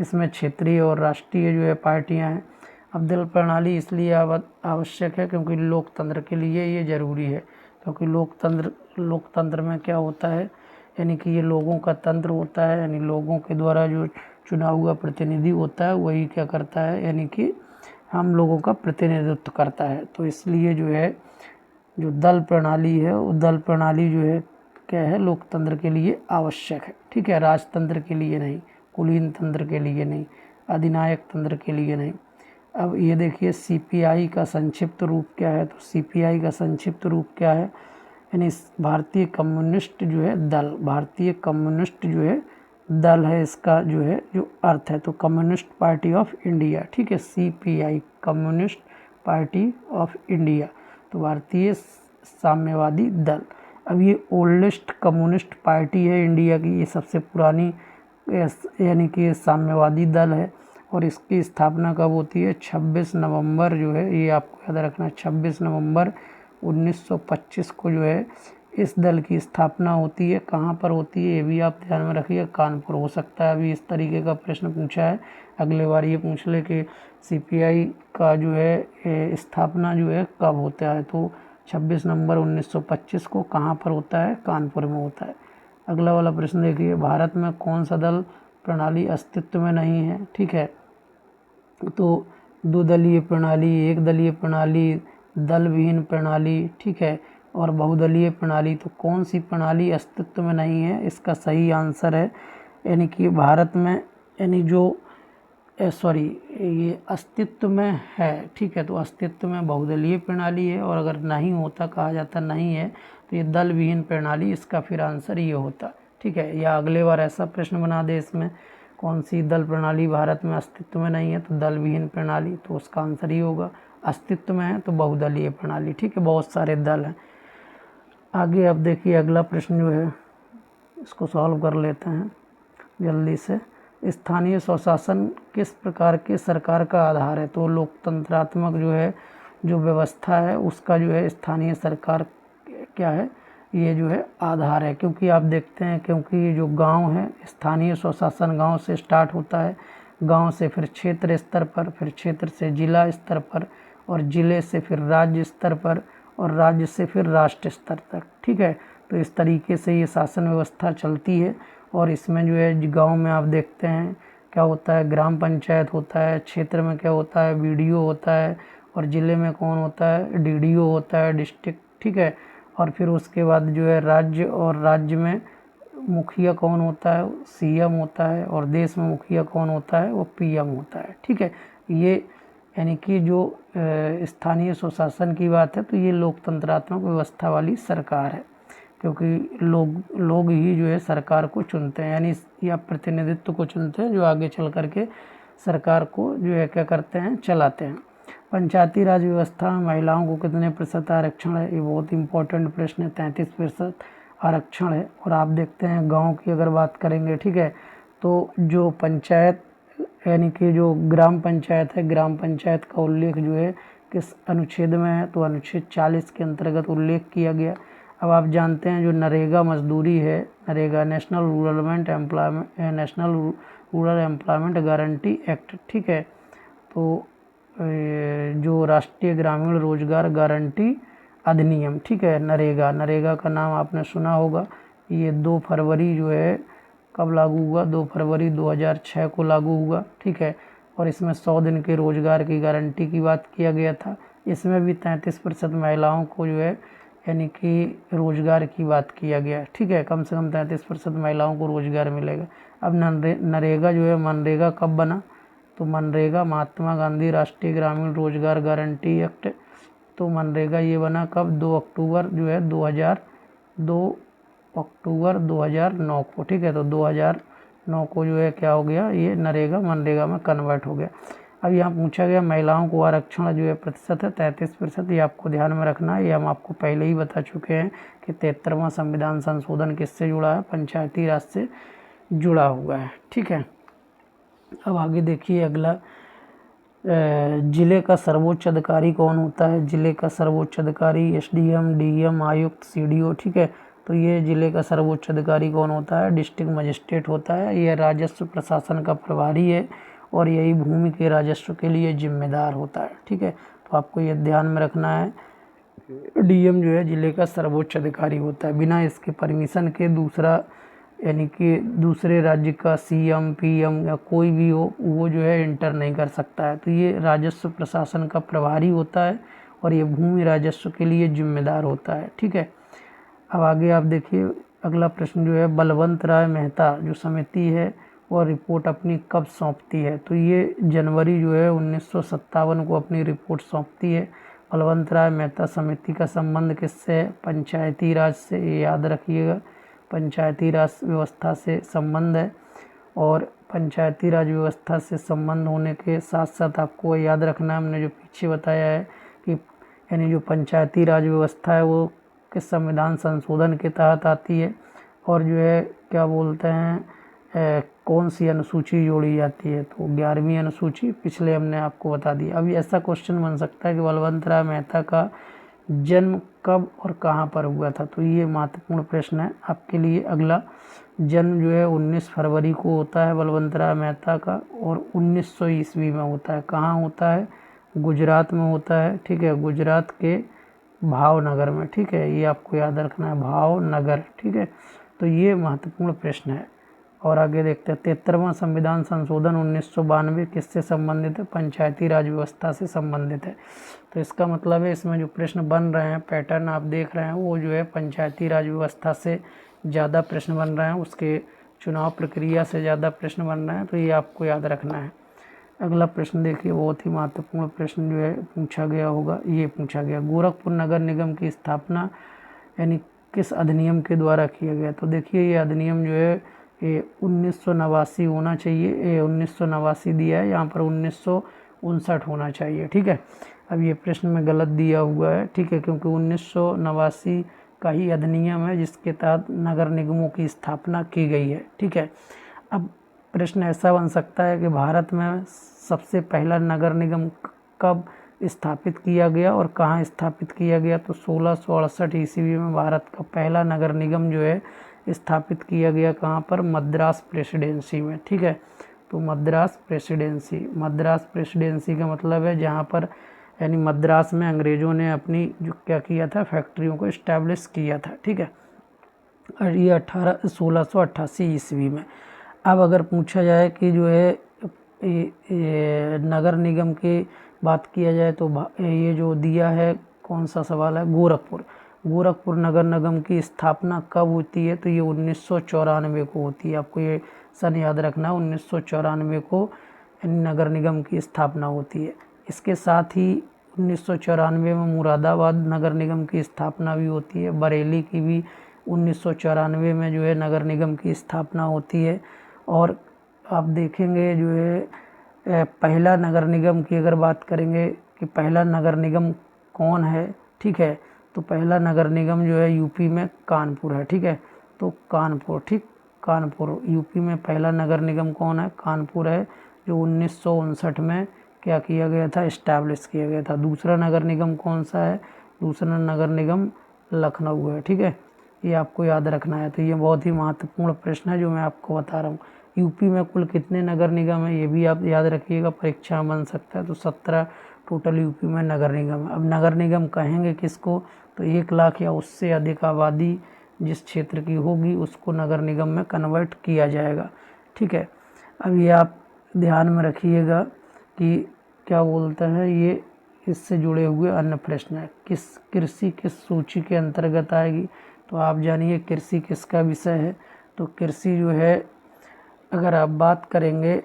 इसमें क्षेत्रीय और राष्ट्रीय जो है पार्टियां हैं। अब दल प्रणाली इसलिए आवश्यक है क्योंकि लोकतंत्र के लिए ये ज़रूरी है, क्योंकि लोकतंत्र में क्या होता है, यानी कि ये लोगों का तंत्र होता है, यानी लोगों के द्वारा जो चुना हुआ प्रतिनिधि होता है वही क्या करता है, यानी कि हम लोगों का प्रतिनिधित्व करता है। तो इसलिए जो है जो दल प्रणाली है वो दल प्रणाली जो है क्या है, लोकतंत्र के लिए आवश्यक है। ठीक है, राजतंत्र के लिए नहीं, कुलीन तंत्र के लिए नहीं, अधिनायक तंत्र के लिए नहीं। अब ये देखिए सीपीआई का संक्षिप्त रूप क्या है, तो सीपीआई का संक्षिप्त रूप क्या है, यानी भारतीय कम्युनिस्ट जो है दल, भारतीय कम्युनिस्ट जो है दल है, इसका जो है जो अर्थ है, तो कम्युनिस्ट पार्टी ऑफ इंडिया। ठीक है, CPI communist party of India, तो भारतीय साम्यवादी दल। अब ये ओल्डेस्ट कम्युनिस्ट पार्टी है इंडिया की, ये सबसे पुरानी यानी कि साम्यवादी दल है, और इसकी स्थापना कब होती है, 26 नवंबर जो है, ये आपको याद रखना, 26 नवंबर 1925 को जो है इस दल की स्थापना होती है, कहाँ पर होती है, ये भी आप ध्यान में रखिए। कानपुर हो सकता है। अभी इस तरीके का प्रश्न पूछा है, अगले बार ये पूछ ले कि सीपीआई का जो है स्थापना जो है कब होता है, तो 26 नवंबर 1925 को कहाँ पर होता है, कानपुर में होता है। अगला वाला प्रश्न देखिए, भारत में कौन सा दल प्रणाली अस्तित्व में नहीं है। ठीक है, तो 2 दलीय प्रणाली, 1 दलीय प्रणाली, दल विहीन प्रणाली, ठीक है, और बहुदलीय प्रणाली। तो कौन सी प्रणाली अस्तित्व में नहीं है, इसका सही आंसर है यानी कि भारत में यानी जो ये अस्तित्व में है। ठीक है, तो अस्तित्व में बहुदलीय प्रणाली है, और अगर नहीं होता, कहा जाता नहीं है, तो ये दल विहीन प्रणाली, इसका फिर आंसर ये होता। ठीक है, या अगले बार ऐसा प्रश्न बना दे इसमें, कौन सी दल प्रणाली भारत में अस्तित्व में नहीं है, तो दल विहीन प्रणाली, तो उसका आंसर ही होगा। अस्तित्व में है तो बहुदलीय प्रणाली। ठीक है, बहुत सारे दल हैं। आगे अब देखिए अगला प्रश्न जो है, इसको सॉल्व कर लेते हैं जल्दी से। स्थानीय स्वशासन किस प्रकार के सरकार का आधार है। तो लोकतंत्रात्मक जो है जो व्यवस्था है उसका जो है स्थानीय सरकार क्या है, ये जो है आधार है। क्योंकि आप देखते हैं, क्योंकि जो गांव है, स्थानीय स्वशासन गांव से स्टार्ट होता है, गांव से फिर क्षेत्र स्तर पर, फिर क्षेत्र से जिला स्तर पर, और जिले से फिर राज्य स्तर पर, और राज्य से फिर राष्ट्र स्तर तक। ठीक है, तो इस तरीके से ये शासन व्यवस्था चलती है। और इसमें जो है गांव में आप देखते हैं क्या होता है, ग्राम पंचायत होता है, क्षेत्र में क्या होता है, बीडीओ होता है, और ज़िले में कौन होता है, डीडीओ होता है, डिस्ट्रिक्ट। ठीक है, और फिर उसके बाद जो है राज्य, और राज्य में मुखिया कौन होता है, सीएम होता है, और देश में मुखिया कौन होता है, वो पीएम होता है। ठीक है, ये यानी कि जो स्थानीय स्वशासन की बात है, तो ये लोकतंत्रात्मक व्यवस्था वाली सरकार है, क्योंकि लोग ही जो है सरकार को चुनते हैं, यानी या प्रतिनिधित्व को चुनते हैं, जो आगे चल करके सरकार को जो है क्या करते हैं, चलाते हैं। पंचायती राज व्यवस्था में महिलाओं को कितने प्रतिशत आरक्षण है, ये बहुत इंपॉर्टेंट प्रश्न है। 33% आरक्षण है। और आप देखते हैं गांव की अगर बात करेंगे, ठीक है, तो जो पंचायत यानी कि जो ग्राम पंचायत है, ग्राम पंचायत का उल्लेख जो है किस अनुच्छेद में है, तो अनुच्छेद 40 के अंतर्गत उल्लेख किया गया। अब आप जानते हैं जो नरेगा मजदूरी है, NREGA national rural employment guarantee act, ठीक है, तो जो राष्ट्रीय ग्रामीण रोजगार गारंटी अधिनियम, ठीक है, नरेगा का नाम आपने सुना होगा। ये 2 फरवरी जो है कब लागू हुआ, 2 फरवरी 2006 को लागू हुआ। ठीक है, और इसमें 100 दिन के रोजगार की गारंटी की बात किया गया था। इसमें भी 33% महिलाओं को जो है यानी कि रोजगार की बात किया गया। ठीक है, कम से कम 33% महिलाओं को रोजगार मिलेगा। अब नरेगा जो है, मनरेगा कब बना, तो मनरेगा महात्मा गांधी राष्ट्रीय ग्रामीण रोजगार गारंटी एक्ट, तो मनरेगा ये बना कब, 2 अक्टूबर जो है 2009 को। ठीक है, तो 2009 को जो है क्या हो गया, ये नरेगा मनरेगा में कन्वर्ट हो गया। अब यहाँ पूछा गया महिलाओं को आरक्षण जो है प्रतिशत है 33%, ये आपको ध्यान में रखना है। ये हम आपको पहले ही बता चुके हैं कि 73वां संविधान संशोधन किससे जुड़ा है, पंचायती राज से जुड़ा हुआ है। ठीक है, अब आगे देखिए अगला, जिले का सर्वोच्च अधिकारी कौन होता है। जिले का सर्वोच्च अधिकारी एसडीएम, डीएम, आयुक्त, सीडीओ। ठीक है, तो ये जिले का सर्वोच्च अधिकारी कौन होता है, डिस्ट्रिक्ट मजिस्ट्रेट होता है। यह राजस्व प्रशासन का प्रभारी है, और यही भूमि के राजस्व के लिए जिम्मेदार होता है। ठीक है, तो आपको ये ध्यान में रखना है, डीएम जो है जिले का सर्वोच्च अधिकारी होता है। बिना इसके परमिशन के दूसरा यानी कि दूसरे राज्य का सीएम, पीएम या कोई भी हो, वो जो है इंटर नहीं कर सकता है। तो ये राजस्व प्रशासन का प्रभारी होता है, और ये भूमि राजस्व के लिए जिम्मेदार होता है। ठीक है, अब आगे आप देखिए अगला प्रश्न जो है, बलवंत राय मेहता जो समिति है वह रिपोर्ट अपनी कब सौंपती है। तो ये जनवरी जो है 1957 को अपनी रिपोर्ट सौंपती है। बलवंत राय मेहता समिति का संबंध किससे है, पंचायती राज से, ये याद रखिएगा, पंचायती राज व्यवस्था से संबंध है। और पंचायती राज व्यवस्था से संबंध होने के साथ साथ आपको याद रखना है, हमने जो पीछे बताया है कि यानी जो पंचायती राज व्यवस्था है वो किस संविधान संशोधन के तहत आती है, और जो है क्या बोलते हैं कौन सी अनुसूची जोड़ी जाती है, तो 11वीं अनुसूची, पिछले हमने आपको बता दिया। अभी ऐसा क्वेश्चन बन सकता है कि बलवंत राय मेहता का जन्म कब और कहाँ पर हुआ था, तो ये महत्वपूर्ण प्रश्न है आपके लिए। अगला, जन्म जो है 19 फरवरी को होता है बलवंत राय मेहता का, और 1900 ईस्वी में होता है। कहाँ होता है? गुजरात में होता है, ठीक है, गुजरात के भावनगर में, ठीक है, ये आपको याद रखना है, भावनगर, ठीक है। तो ये महत्वपूर्ण प्रश्न है। और आगे देखते हैं, 73वां संविधान संशोधन 1992 किससे संबंधित है? पंचायती राज व्यवस्था से संबंधित है। तो इसका मतलब है इसमें जो प्रश्न बन रहे हैं, पैटर्न आप देख रहे हैं, वो जो है पंचायती राज व्यवस्था से ज़्यादा प्रश्न बन रहे हैं, उसके चुनाव प्रक्रिया से ज़्यादा प्रश्न बन रहे हैं, तो ये आपको याद रखना है। अगला प्रश्न देखिए, बहुत ही महत्वपूर्ण प्रश्न जो है पूछा गया होगा, ये पूछा गया, गोरखपुर नगर निगम की स्थापना यानी किस अधिनियम के द्वारा किया गया? तो देखिए ये अधिनियम जो है ये 1989 होना चाहिए, ये 1989 दिया है, यहाँ पर 1959 होना चाहिए, ठीक है। अब ये प्रश्न में गलत दिया हुआ है, ठीक है, क्योंकि 1989 का ही अधिनियम है जिसके तहत नगर निगमों की स्थापना की गई है, ठीक है। अब प्रश्न ऐसा बन सकता है कि भारत में सबसे पहला नगर निगम कब स्थापित किया गया और कहाँ स्थापित किया गया? तो 1668 ईस्वी में भारत का पहला नगर निगम जो है स्थापित किया गया, कहाँ पर? मद्रास प्रेसिडेंसी में, ठीक है। तो मद्रास प्रेसिडेंसी का मतलब है जहाँ पर यानी मद्रास में अंग्रेज़ों ने अपनी जो क्या किया था, फैक्ट्रियों को इस्टेब्लिश किया था, ठीक है। और ये 1688 ईस्वी में। अब अगर पूछा जाए कि जो है ये नगर निगम की बात किया जाए तो ये जो दिया है कौन सा सवाल है? गोरखपुर नगर निगम की स्थापना कब होती है? तो ये 1994 को होती है। आपको ये सन याद रखना, 1994 को नगर निगम की स्थापना होती है। इसके साथ ही 1994 में मुरादाबाद नगर निगम की स्थापना भी होती है, बरेली की भी 1994 में जो है नगर निगम की स्थापना होती है। और आप देखेंगे जो है पहला नगर निगम की अगर बात करेंगे कि पहला नगर निगम कौन है, ठीक है, तो पहला नगर निगम जो है यूपी में कानपुर है, ठीक है। तो कानपुर, ठीक, कानपुर यूपी में पहला नगर निगम कौन है? कानपुर है, जो 1959 में क्या किया गया था? इस्टेब्लिश किया गया था। दूसरा नगर निगम कौन सा है? दूसरा नगर निगम लखनऊ है, ठीक है, ये आपको याद रखना है। तो ये बहुत ही महत्वपूर्ण प्रश्न है जो मैं आपको बता रहा हूँ। यूपी में कुल कितने नगर निगम है ये भी आप याद रखिएगा, परीक्षा बन सकता है। तो 17 टोटल यूपी में नगर निगम है। अब नगर निगम कहेंगे किसको? तो 1 लाख या उससे अधिक आबादी जिस क्षेत्र की होगी उसको नगर निगम में कन्वर्ट किया जाएगा, ठीक है। अब ये आप ध्यान में रखिएगा कि क्या बोलते हैं, ये इससे जुड़े हुए अन्य प्रश्न है। कृषि किस सूची के अंतर्गत आएगी? तो आप जानिए कृषि किसका विषय है। तो कृषि जो है अगर आप बात करेंगे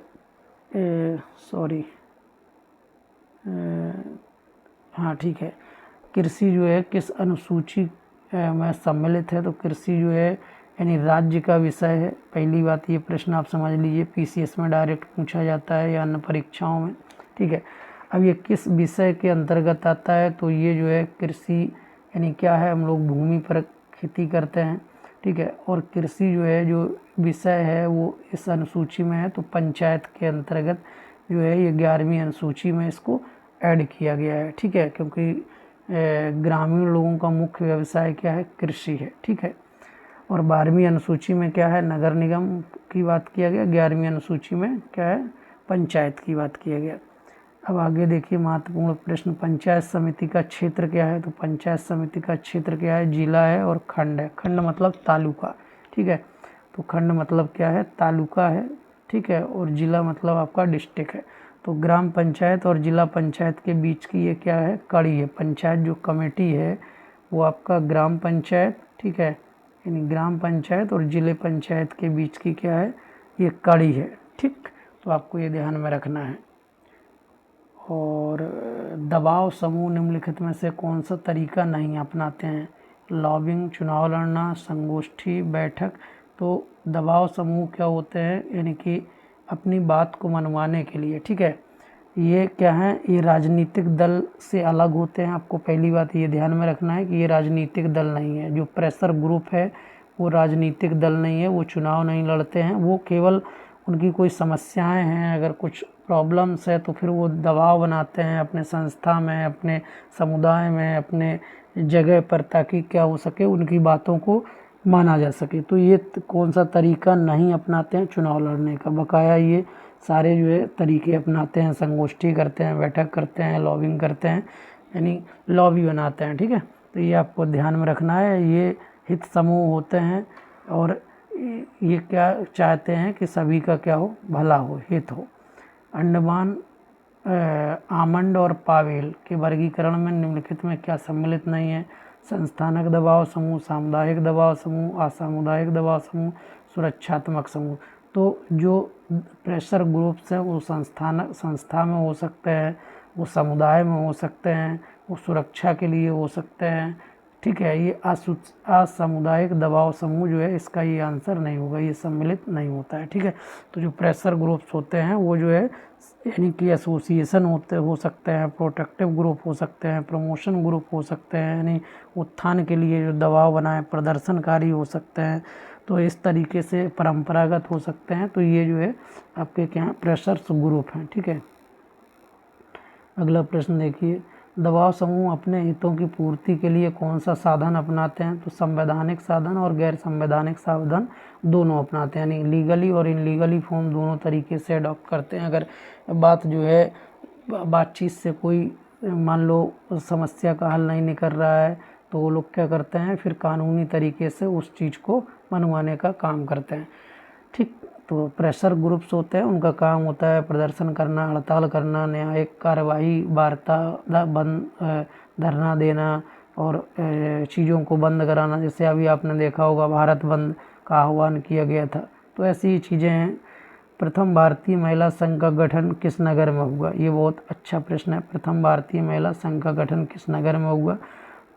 हाँ ठीक है, कृषि जो है किस अनुसूची में सम्मिलित है? तो कृषि जो है यानी राज्य का विषय है। पहली बात, ये प्रश्न आप समझ लीजिए, पीसीएस में डायरेक्ट पूछा जाता है या अन्य परीक्षाओं में, ठीक है। अब ये किस विषय के अंतर्गत आता है? तो ये जो है कृषि यानी क्या है, हम लोग भूमि पर खेती करते हैं, ठीक है। और कृषि जो है जो विषय है वो इस अनुसूची में है, तो पंचायत के अंतर्गत जो है ये 11वीं अनुसूची में इसको ऐड किया गया है, ठीक है, क्योंकि ग्रामीण लोगों का मुख्य व्यवसाय क्या है? कृषि है, ठीक है। और 12वीं अनुसूची में क्या है? नगर निगम की बात किया गया। 11वीं अनुसूची में क्या है? पंचायत की बात किया गया। अब आगे देखिए महत्वपूर्ण प्रश्न, पंचायत समिति का क्षेत्र क्या है? तो पंचायत समिति का क्षेत्र क्या है? जिला है और खंड है। खंड मतलब तालुका, ठीक है, तो खंड मतलब क्या है? तालुका है, ठीक है, और जिला मतलब आपका डिस्ट्रिक्ट है। तो ग्राम पंचायत और जिला पंचायत के बीच की ये क्या है? कड़ी है। पंचायत जो कमेटी है वो आपका ग्राम पंचायत, ठीक है, यानी ग्राम पंचायत और जिले पंचायत के बीच की क्या है? ये कड़ी है, ठीक। तो आपको ये ध्यान में रखना है। और दबाव समूह निम्नलिखित में से कौन सा तरीका नहीं अपनाते हैं? लॉबिंग, चुनाव लड़ना, संगोष्ठी, बैठक। तो दबाव समूह क्या होते हैं? यानी कि अपनी बात को मनवाने के लिए, ठीक है, ये क्या है? ये राजनीतिक दल से अलग होते हैं। आपको पहली बात ये ध्यान में रखना है कि ये राजनीतिक दल नहीं है। जो प्रेशर ग्रुप है वो राजनीतिक दल नहीं है, वो चुनाव नहीं लड़ते हैं, वो केवल उनकी कोई समस्याएं हैं, अगर कुछ प्रॉब्लम्स है तो फिर वो दबाव बनाते हैं अपने संस्था में, अपने समुदाय में, अपने जगह पर, ताकि क्या हो सके, उनकी बातों को माना जा सके। तो ये कौन सा तरीका नहीं अपनाते हैं चुनाव लड़ने का, बकाया ये सारे जो है तरीके अपनाते हैं, संगोष्ठी करते हैं, बैठक करते हैं, लॉबिंग करते हैं, यानी लॉबी बनाते हैं। ठीक है, तो ये आपको ध्यान में रखना है। ये हित समूह होते हैं और ये क्या चाहते हैं कि सभी का क्या हो, भला हो, हित हो। अंडमान आमंड और पावेल के वर्गीकरण में निम्नलिखित में क्या सम्मिलित नहीं है? संस्थानक दबाव समूह, सामुदायिक दबाव समूह, असामुदायिक दबाव समूह, सुरक्षात्मक समूह। तो जो प्रेशर ग्रुप्स हैं वो संस्था में हो सकते हैं, वो समुदाय में हो सकते हैं, वो सुरक्षा के लिए हो सकते हैं। ठीक है, ये असामुदायिक दबाव समूह जो है इसका ये आंसर नहीं होगा, ये सम्मिलित नहीं होता है। ठीक है, तो जो प्रेशर ग्रुप्स होते हैं वो जो है यानी कि एसोसिएशन हो सकते हैं, प्रोटेक्टिव ग्रुप हो सकते हैं, प्रमोशन ग्रुप हो सकते हैं, यानी उत्थान के लिए जो दबाव बनाए, प्रदर्शनकारी हो सकते हैं। तो इस तरीके से परंपरागत हो सकते हैं। तो ये जो है आपके क्या प्रेशर्स ग्रुप हैं। ठीक है, अगला प्रश्न देखिए, दबाव समूह अपने हितों की पूर्ति के लिए कौन सा साधन अपनाते हैं? तो संवैधानिक साधन और गैर संवैधानिक साधन दोनों अपनाते हैं, यानी लीगली और इनलीगली फॉर्म दोनों तरीके से अडॉप्ट करते हैं। अगर बात जो है बातचीत से कोई मान लो समस्या का हल नहीं निकल रहा है तो वो लोग क्या करते हैं, फिर कानूनी तरीके से उस चीज़ को मनवाने का काम करते हैं। ठीक, तो प्रेशर ग्रुप्स होते हैं, उनका काम होता है प्रदर्शन करना, हड़ताल करना, न्यायिक कार्रवाई, वार्ता बंद, धरना देना और चीज़ों को बंद कराना। जैसे अभी आपने देखा होगा भारत बंद का आह्वान किया गया था। तो ऐसी चीज़ें हैं। प्रथम भारतीय महिला संघ का गठन किस नगर में हुआ? ये बहुत अच्छा प्रश्न है। प्रथम भारतीय महिला संघ का गठन किस नगर में हुआ?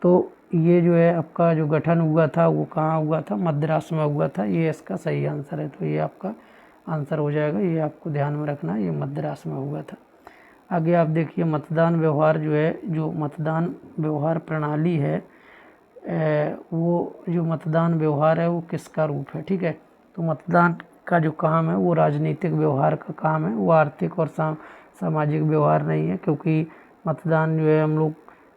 तो ये जो है आपका जो गठन हुआ था वो कहाँ हुआ था? मद्रास में हुआ था। ये इसका सही आंसर है, तो ये आपका आंसर हो जाएगा। ये आपको ध्यान में रखना है, ये मद्रास में हुआ था। आगे आप देखिए, मतदान व्यवहार जो है, जो मतदान व्यवहार प्रणाली है वो जो मतदान व्यवहार है वो किसका रूप है? ठीक है, तो मतदान का जो काम है वो राजनीतिक व्यवहार का काम है, वो आर्थिक और सामाजिक व्यवहार नहीं है। क्योंकि मतदान जो है हम लोग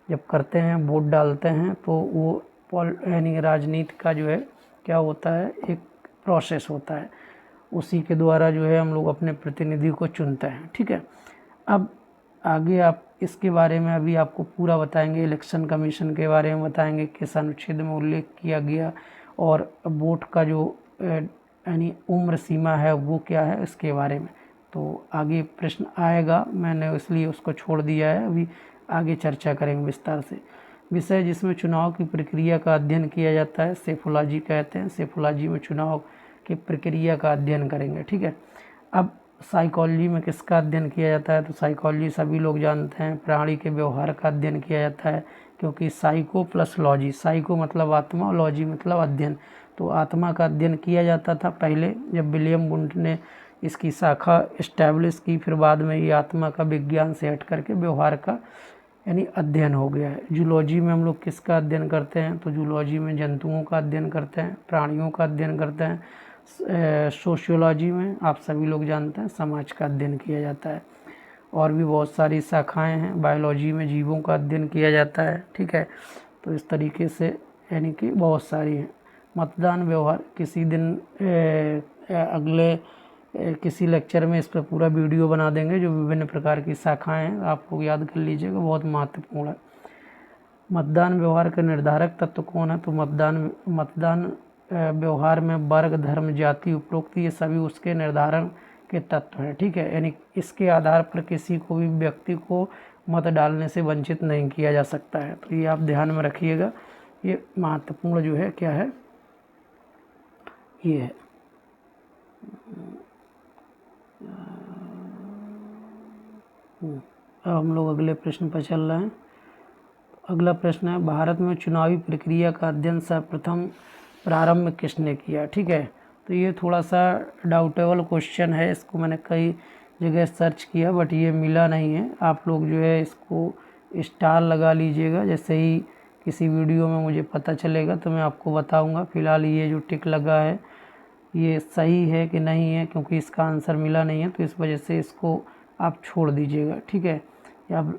जब करते हैं, वोट डालते हैं, तो वो यानी राजनीति का जो है क्या होता है, एक प्रोसेस होता है, उसी के द्वारा जो है हम लोग अपने प्रतिनिधि को चुनते हैं। ठीक है, अब आगे आप इसके बारे में अभी आपको पूरा बताएंगे, इलेक्शन कमीशन के बारे में बताएंगे, किस अनुच्छेद में उल्लेख किया गया और वोट का जो यानी उम्र सीमा है वो क्या है, इसके बारे में। तो आगे प्रश्न आएगा, मैंने इसलिए उसको छोड़ दिया है, अभी आगे चर्चा करेंगे विस्तार से। विषय जिसमें चुनाव की प्रक्रिया का अध्ययन किया जाता है सेफोलॉजी कहते हैं। सेफोलॉजी में चुनाव की प्रक्रिया का अध्ययन करेंगे। ठीक है, अब साइकोलॉजी में किसका अध्ययन किया जाता है? तो साइकोलॉजी सभी लोग जानते हैं, प्राणी के व्यवहार का अध्ययन किया जाता है। क्योंकि साइको प्लस लॉजी, साइको मतलब आत्मा और लॉजी मतलब अध्ययन, तो आत्मा का अध्ययन किया जाता था पहले जब विलियम वुंट ने इसकी शाखा इस्टेब्लिश की, फिर बाद में ये आत्मा का विज्ञान से हट करके व्यवहार का यानी अध्ययन हो गया है। जूलॉजी में हम लोग किसका अध्ययन करते हैं? तो जूलॉजी में जंतुओं का अध्ययन करते हैं, प्राणियों का अध्ययन करते हैं। सोशियोलॉजी में आप सभी लोग जानते हैं समाज का अध्ययन किया जाता है। और भी बहुत सारी शाखाएं हैं। बायोलॉजी में जीवों का अध्ययन किया जाता है। ठीक है, तो इस तरीके से यानी कि बहुत सारी हैं। मतदान व्यवहार किसी दिन अगले किसी लेक्चर में इस पर पूरा वीडियो बना देंगे, जो विभिन्न प्रकार की शाखाएं हैं आप लोग याद कर लीजिएगा, बहुत महत्वपूर्ण है। मतदान व्यवहार के निर्धारक तत्व कौन है? तो मतदान व्यवहार में वर्ग, धर्म, जाति, उपरोक्त ये सभी उसके निर्धारण के तत्व हैं। ठीक है, यानी इसके आधार पर किसी को भी व्यक्ति को मत डालने से वंचित नहीं किया जा सकता है। तो ये आप ध्यान में रखिएगा, ये महत्वपूर्ण जो है क्या है, ये है। अब हम लोग अगले प्रश्न पर चल रहे हैं। अगला प्रश्न है, भारत में चुनावी प्रक्रिया का अध्ययन सर्वप्रथम प्रारंभ किसने किया? ठीक है, तो ये थोड़ा सा डाउटेबल क्वेश्चन है, इसको मैंने कई जगह सर्च किया बट ये मिला नहीं है। आप लोग जो है इसको स्टार लगा लीजिएगा, जैसे ही किसी वीडियो में मुझे पता चलेगा तो मैं आपको बताऊंगा। फ़िलहाल ये जो टिक लगा है ये सही है कि नहीं है, क्योंकि इसका आंसर मिला नहीं है, तो इस वजह से इसको आप छोड़ दीजिएगा, ठीक है। या आप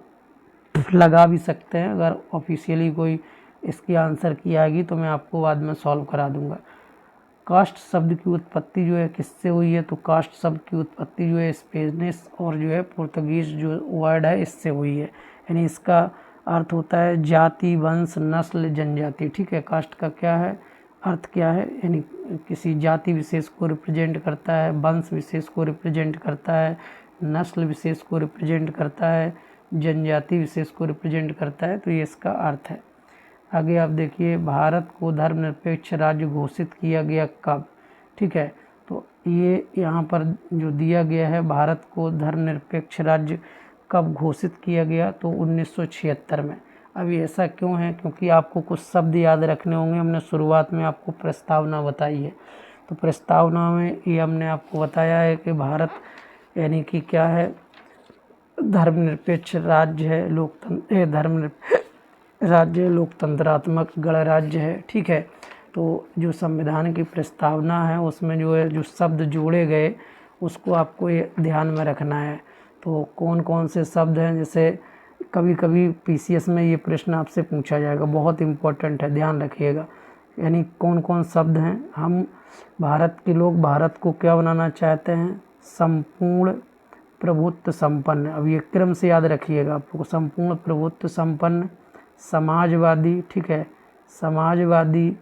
लगा भी सकते हैं, अगर ऑफिशियली कोई इसकी आंसर की आएगी तो मैं आपको बाद में सॉल्व करा दूंगा। कास्ट शब्द की उत्पत्ति जो है किससे हुई है, तो कास्ट शब्द की उत्पत्ति जो है स्पेनिश और जो है पुर्तगीज जो वर्ड है इससे हुई है। यानी इसका अर्थ होता है जाति, वंश, नस्ल, जनजाति, ठीक है। कास्ट का क्या है, अर्थ क्या है, यानी किसी जाति विशेष को रिप्रेजेंट करता है, वंश विशेष को रिप्रेजेंट करता है, नस्ल विशेष को रिप्रेजेंट करता है, जनजाति विशेष को रिप्रेजेंट करता है, तो ये इसका अर्थ है। आगे आप देखिए, भारत को धर्मनिरपेक्ष राज्य घोषित किया गया कब, ठीक है। तो ये यहाँ पर जो दिया गया है, भारत को धर्मनिरपेक्ष राज्य कब घोषित किया गया, तो 1976 में। अभी ऐसा क्यों है, क्योंकि आपको कुछ शब्द याद रखने होंगे। हमने शुरुआत में आपको प्रस्तावना बताई है, तो प्रस्तावना में ये हमने आपको बताया है कि भारत यानी कि क्या है, धर्मनिरपेक्ष राज्य है, राज्य लोकतंत्रात्मक गणराज्य है, ठीक है। तो जो संविधान की प्रस्तावना है उसमें जो है जो शब्द जोड़े गए उसको आपको ये ध्यान में रखना है। तो कौन कौन से शब्द हैं, जैसे कभी कभी पीसीएस में ये प्रश्न आपसे पूछा जाएगा, बहुत इम्पोर्टेंट है, ध्यान रखिएगा। यानी कौन कौन शब्द हैं, हम भारत के लोग भारत को क्या बनाना चाहते हैं, संपूर्ण प्रभुत्व संपन्न। अब ये क्रम से याद रखिएगा आपको, संपूर्ण प्रभुत्व संपन्न, समाजवादी, ठीक है, समाजवादी,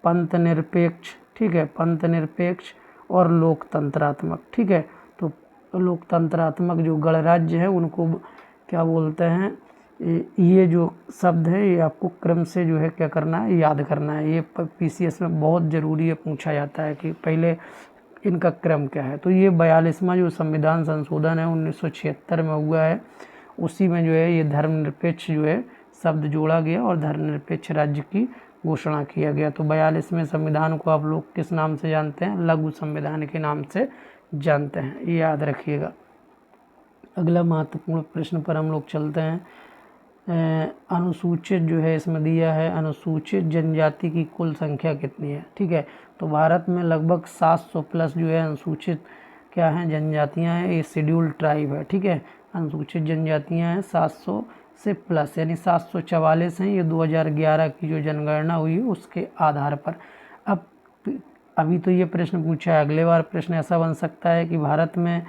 पंथ निरपेक्ष, ठीक है, पंथ निरपेक्ष और लोकतंत्रात्मक, ठीक है। तो लोकतंत्रात्मक जो गणराज्य है उनको क्या बोलते हैं, ये जो शब्द है ये आपको क्रम से जो है क्या करना है, याद करना है। ये पीसीएस में बहुत ज़रूरी है, पूछा जाता है कि पहले इनका क्रम क्या है। तो ये 42वां जो संविधान संशोधन है 1976 में हुआ है, उसी में जो है ये धर्मनिरपेक्ष जो है शब्द जोड़ा गया और धर्मनिरपेक्ष राज्य की घोषणा किया गया। तो 42वें संविधान को आप लोग किस नाम से जानते हैं, लघु संविधान के नाम से जानते हैं, ये याद रखिएगा। अगला महत्वपूर्ण प्रश्न पर हम लोग चलते हैं। अनुसूचित जो है इसमें दिया है, अनुसूचित जनजाति की कुल संख्या कितनी है, ठीक है। तो भारत में लगभग 700 प्लस जो है अनुसूचित क्या है, जनजातियां हैं, ये शेड्यूल्ड ट्राइब है, ठीक है। अनुसूचित जनजातियां हैं 700 से प्लस, यानी 744 हैं। ये 2011 की जो जनगणना हुई उसके आधार पर। अब अभी तो ये प्रश्न पूछा है, अगले बार प्रश्न ऐसा बन सकता है कि भारत में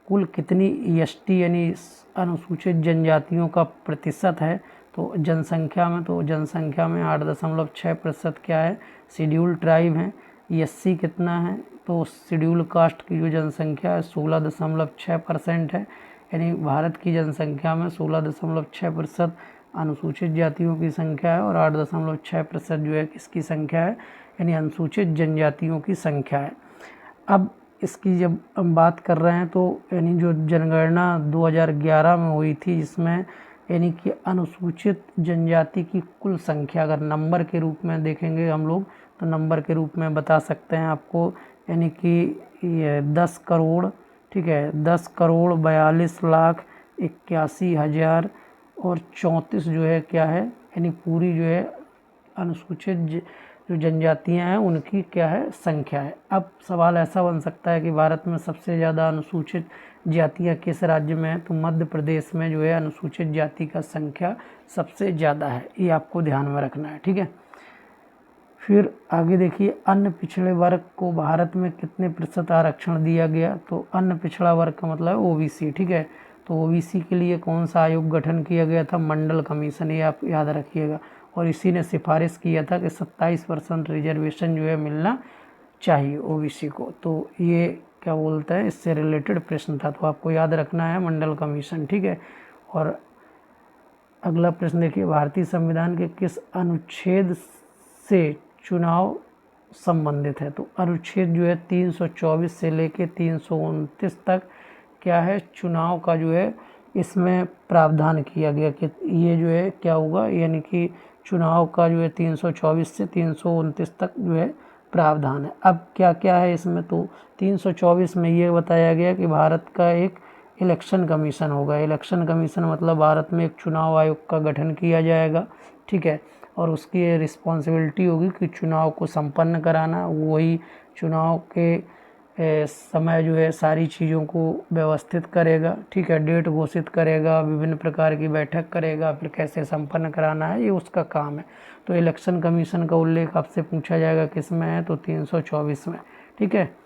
कुल कितनी एसटी यानी अनुसूचित जनजातियों का प्रतिशत है, तो जनसंख्या में, तो जनसंख्या में 8.6% क्या है, शेड्यूल ट्राइब हैं। एससी कितना है, तो शेड्यूल कास्ट की जो जनसंख्या है 16.6% है। यानी भारत की जनसंख्या में 16.6% अनुसूचित जातियों की संख्या है और 8.6% जो है किसकी संख्या है, यानी अनुसूचित जनजातियों की संख्या है। अब इसकी जब हम बात कर रहे हैं तो यानी जो जनगणना 2011 में हुई थी, जिसमें यानी कि अनुसूचित जनजाति की कुल संख्या अगर नंबर के रूप में देखेंगे हम लोग, तो नंबर के रूप में बता सकते हैं आपको, यानी कि ये 10 करोड़, ठीक है, 10,42,81,000 और 34 जो है क्या है, यानी पूरी जो है अनुसूचित जो जनजातियां हैं उनकी क्या है, संख्या है। अब सवाल ऐसा बन सकता है कि भारत में सबसे ज़्यादा अनुसूचित जातियां किस राज्य में है, तो मध्य प्रदेश में जो है अनुसूचित जाति का संख्या सबसे ज़्यादा है, ये आपको ध्यान में रखना है, ठीक है। फिर आगे देखिए, अन्य पिछड़े वर्ग को भारत में कितने प्रतिशत आरक्षण दिया गया, तो अन्य पिछड़ा वर्ग का मतलब ओबीसी, ठीक है। तो ओबीसी के लिए कौन सा आयोग गठन किया गया था, मंडल कमीशन, ये आप याद रखिएगा। और इसी ने सिफारिश किया था कि 27% रिजर्वेशन जो है मिलना चाहिए ओबीसी को। तो ये क्या बोलते हैं, इससे रिलेटेड प्रश्न था, तो आपको याद रखना है मंडल कमीशन, ठीक है। और अगला प्रश्न देखिए, भारतीय संविधान के किस अनुच्छेद से चुनाव संबंधित है, तो अनुच्छेद जो है 324 से लेके 329 तक क्या है, चुनाव का जो है इसमें प्रावधान किया गया कि ये जो है क्या होगा, यानी कि चुनाव का जो है 324 से 329 तक जो है प्रावधान है। अब क्या क्या है इसमें, तो 324 में ये बताया गया कि भारत का एक इलेक्शन कमीशन होगा। इलेक्शन कमीशन मतलब भारत में एक चुनाव आयोग का गठन किया जाएगा, ठीक है। और उसकी रिस्पॉन्सिबिलिटी होगी कि चुनाव को संपन्न कराना, वही चुनाव के समय जो है सारी चीज़ों को व्यवस्थित करेगा, ठीक है, डेट घोषित करेगा, विभिन्न प्रकार की बैठक करेगा, फिर कैसे संपन्न कराना है, ये उसका काम है। तो इलेक्शन कमीशन का उल्लेख आपसे पूछा जाएगा किस में है, तो 324 में, ठीक है।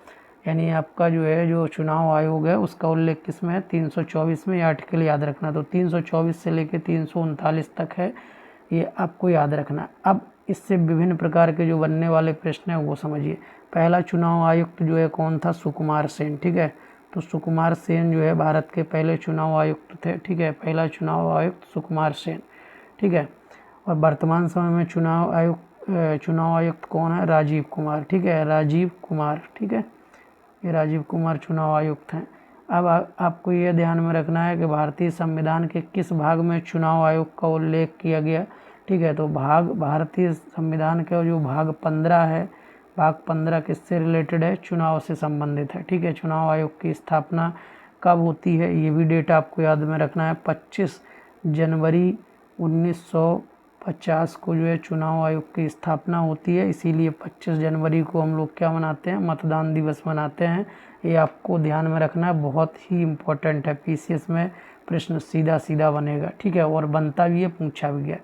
यानी आपका जो है जो चुनाव आयोग है उसका उल्लेख किस में है, 324 में। ये आर्टिकल याद रखना। तो 324 से लेकर 339 तक है, ये आपको याद रखना। अब इससे विभिन्न प्रकार के जो बनने वाले प्रश्न हैं वो समझिए। पहला चुनाव आयुक्त जो है कौन था, सुकुमार सेन, ठीक है। तो सुकुमार सेन जो है भारत के पहले चुनाव आयुक्त थे, ठीक है। पहला चुनाव आयुक्त सुकुमार सेन, ठीक है। और वर्तमान समय में चुनाव आयुक्त कौन है, राजीव कुमार, ठीक है, राजीव कुमार, ठीक है। ये राजीव कुमार चुनाव आयुक्त हैं। अब आपको ये ध्यान में रखना है कि भारतीय संविधान के किस भाग में चुनाव आयोग का उल्लेख किया गया, ठीक है। तो भारतीय संविधान का जो भाग 15 है, भाग 15 किससे रिलेटेड है, चुनाव से संबंधित है, ठीक है। चुनाव आयोग की स्थापना कब होती है, ये भी डेट आपको याद में रखना है। 25 जनवरी 1950 को जो है चुनाव आयोग की स्थापना होती है, इसीलिए 25 जनवरी को हम लोग क्या मनाते हैं, मतदान दिवस मनाते हैं। ये आपको ध्यान में रखना है, बहुत ही इम्पोर्टेंट है। पीसीएस में प्रश्न सीधा सीधा बनेगा, ठीक है, और बनता भी है, पूछा भी गया।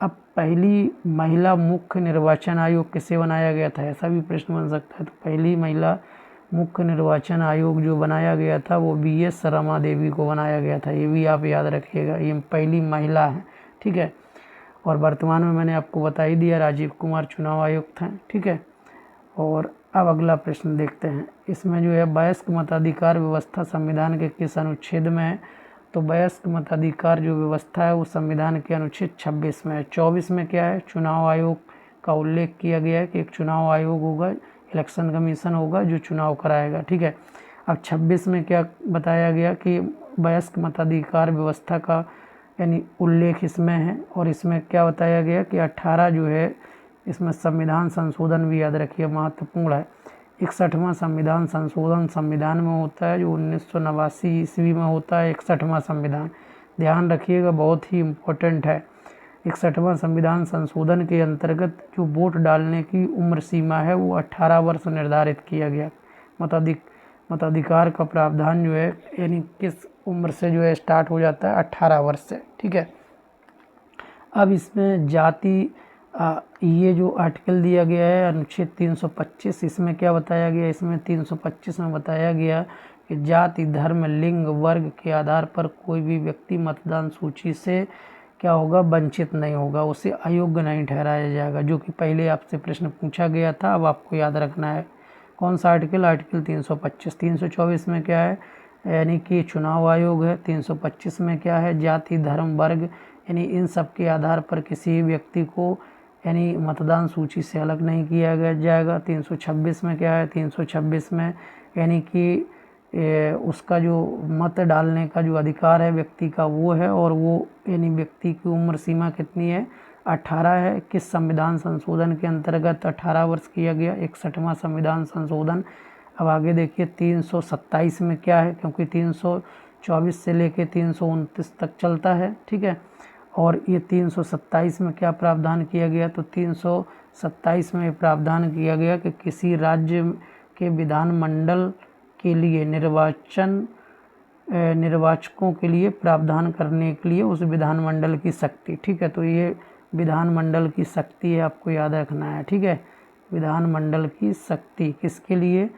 अब पहली महिला मुख्य निर्वाचन आयोग किसे बनाया गया था, ऐसा भी प्रश्न बन सकता है। तो पहली महिला मुख्य निर्वाचन आयोग जो बनाया गया था वो BS रमा देवी को बनाया गया था, ये भी आप याद रखिएगा, ये पहली महिला है, ठीक है। और वर्तमान में मैंने आपको बता ही दिया, राजीव कुमार चुनाव आयुक्त हैं, ठीक है। और अब अगला प्रश्न देखते हैं। इसमें जो है वयस्क मताधिकार व्यवस्था संविधान के किस अनुच्छेद में है, तो वयस्क मताधिकार जो व्यवस्था है वो संविधान के अनुच्छेद 26 में है। 24 में क्या है, चुनाव आयोग का उल्लेख किया गया है कि एक चुनाव आयोग होगा, इलेक्शन कमीशन होगा जो चुनाव कराएगा, ठीक है। अब 26 में क्या बताया गया कि वयस्क मताधिकार व्यवस्था का यानी उल्लेख इसमें है, और इसमें क्या बताया गया कि 18 जो है, इसमें संविधान संशोधन भी याद रखिए, महत्वपूर्ण है। 61वां संविधान संशोधन संविधान में होता है जो 1989 ईस्वी में होता है, 61वां संविधान, ध्यान रखिएगा, बहुत ही इम्पोर्टेंट है। 61वां संविधान संशोधन के अंतर्गत जो वोट डालने की उम्र सीमा है वो 18 वर्ष निर्धारित किया गया। मताधिकार का प्रावधान जो है यानी किस उम्र से जो है स्टार्ट हो जाता है, 18 वर्ष से, ठीक है। अब इसमें जाति ये जो आर्टिकल दिया गया है अनुच्छेद 325, इसमें क्या बताया गया, इसमें 325 में बताया गया कि जाति, धर्म, लिंग, वर्ग के आधार पर कोई भी व्यक्ति मतदान सूची से क्या होगा, वंचित नहीं होगा, उसे अयोग्य नहीं ठहराया जाएगा, जो कि पहले आपसे प्रश्न पूछा गया था। अब आपको याद रखना है कौन सा आर्टिकल, आर्टिकल 325। 324 में क्या है, यानी कि चुनाव आयोग है। 325 में क्या है, जाति, धर्म, वर्ग, यानी इन सब के आधार पर किसी व्यक्ति को यानी मतदान सूची से अलग नहीं किया जाएगा। 326 में क्या है, 326 में यानी कि उसका जो मत डालने का जो अधिकार है व्यक्ति का वो है, और वो यानी व्यक्ति की उम्र सीमा कितनी है, 18 है। किस संविधान संशोधन के अंतर्गत 18 वर्ष किया गया, 61वां संविधान संशोधन। अब आगे देखिए 327 में क्या है, क्योंकि 324 से लेके 329 तक चलता है, ठीक है। और ये 327 में क्या प्रावधान किया गया, तो 327 में प्रावधान किया गया कि किसी राज्य के विधानमंडल के लिए निर्वाचकों के लिए प्रावधान करने के लिए उस विधानमंडल की शक्ति, ठीक है। तो ये विधानमंडल की शक्ति है, आपको याद रखना है, ठीक है। विधानमंडल की शक्ति किसके लिए,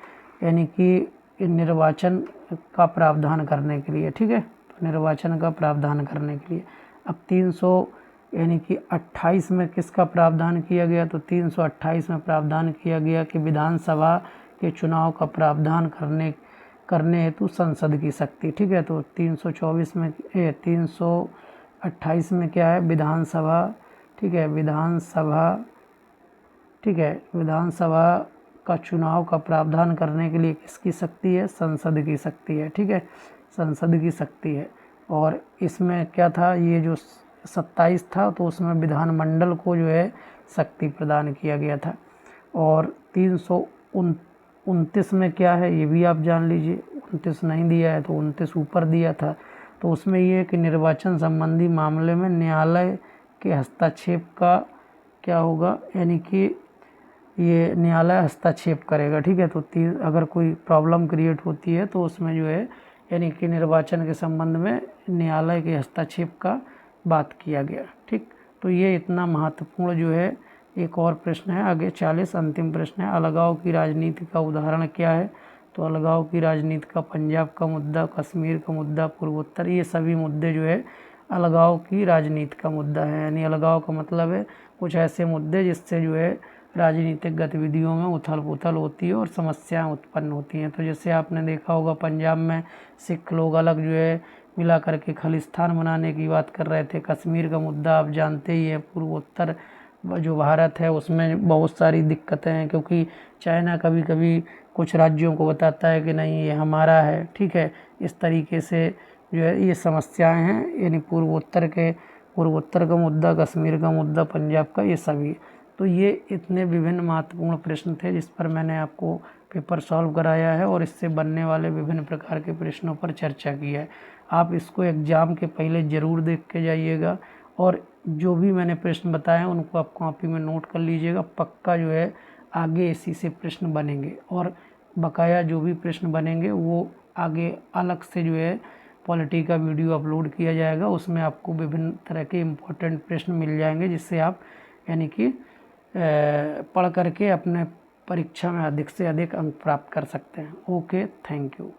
यानी कि निर्वाचन का प्रावधान करने के लिए, ठीक है। तो निर्वाचन का प्रावधान करने के लिए। अब 300 यानी कि 28 में किसका प्रावधान किया गया, तो 328 में प्रावधान किया गया कि विधानसभा के चुनाव का प्रावधान करने हेतु संसद की शक्ति, ठीक है। तो 328 में क्या है, विधानसभा, ठीक है, विधानसभा, ठीक है, विधानसभा का चुनाव का प्रावधान करने के लिए किसकी शक्ति है, संसद की शक्ति है, ठीक है, संसद की शक्ति है। और इसमें क्या था, ये जो 27 था तो उसमें विधानमंडल को जो है शक्ति प्रदान किया गया था। और 329 में क्या है, ये भी आप जान लीजिए, 29 नहीं दिया है तो 29 ऊपर दिया था। तो उसमें ये है कि निर्वाचन संबंधी मामले में न्यायालय के हस्तक्षेप का क्या होगा, यानी कि ये न्यायालय हस्तक्षेप करेगा, ठीक है। तो अगर कोई प्रॉब्लम क्रिएट होती है तो उसमें जो है यानी कि निर्वाचन के संबंध में न्यायालय के हस्तक्षेप का बात किया गया, ठीक। तो ये इतना महत्वपूर्ण जो है। एक और प्रश्न है आगे 40 अंतिम प्रश्न है, अलगाव की राजनीति का उदाहरण क्या है। तो अलगाव की राजनीति का पंजाब का मुद्दा, कश्मीर का मुद्दा, पूर्वोत्तर, ये सभी मुद्दे जो है अलगाव की राजनीति का मुद्दा है। यानी अलगाव का मतलब है कुछ ऐसे मुद्दे जिससे जो है राजनीतिक गतिविधियों में उथल पुथल होती है और समस्याएं उत्पन्न होती हैं। तो जैसे आपने देखा होगा पंजाब में सिख लोग अलग जो है मिला करके खालिस्तान बनाने की बात कर रहे थे। कश्मीर का मुद्दा आप जानते ही हैं, पूर्वोत्तर जो भारत है उसमें बहुत सारी दिक्कतें हैं, क्योंकि चाइना कभी कभी कुछ राज्यों को बताता है कि नहीं ये हमारा है, ठीक है। इस तरीके से जो है ये समस्याएं हैं। यानी पूर्वोत्तर का मुद्दा, कश्मीर का मुद्दा, पंजाब का, ये सभी। तो ये इतने विभिन्न महत्वपूर्ण प्रश्न थे जिस पर मैंने आपको पेपर सॉल्व कराया है और इससे बनने वाले विभिन्न प्रकार के प्रश्नों पर चर्चा की है। आप इसको एग्ज़ाम के पहले ज़रूर देख के जाइएगा और जो भी मैंने प्रश्न बताए हैं उनको आप कॉपी में नोट कर लीजिएगा। पक्का जो है आगे इसी से प्रश्न बनेंगे और बकाया जो भी प्रश्न बनेंगे वो आगे अलग से जो है पॉलिटी का वीडियो अपलोड किया जाएगा, उसमें आपको विभिन्न तरह के इम्पोर्टेंट प्रश्न मिल जाएंगे जिससे आप यानी कि पढ़ करके अपने परीक्षा में अधिक से अधिक अंक प्राप्त कर सकते हैं। Okay, thank you.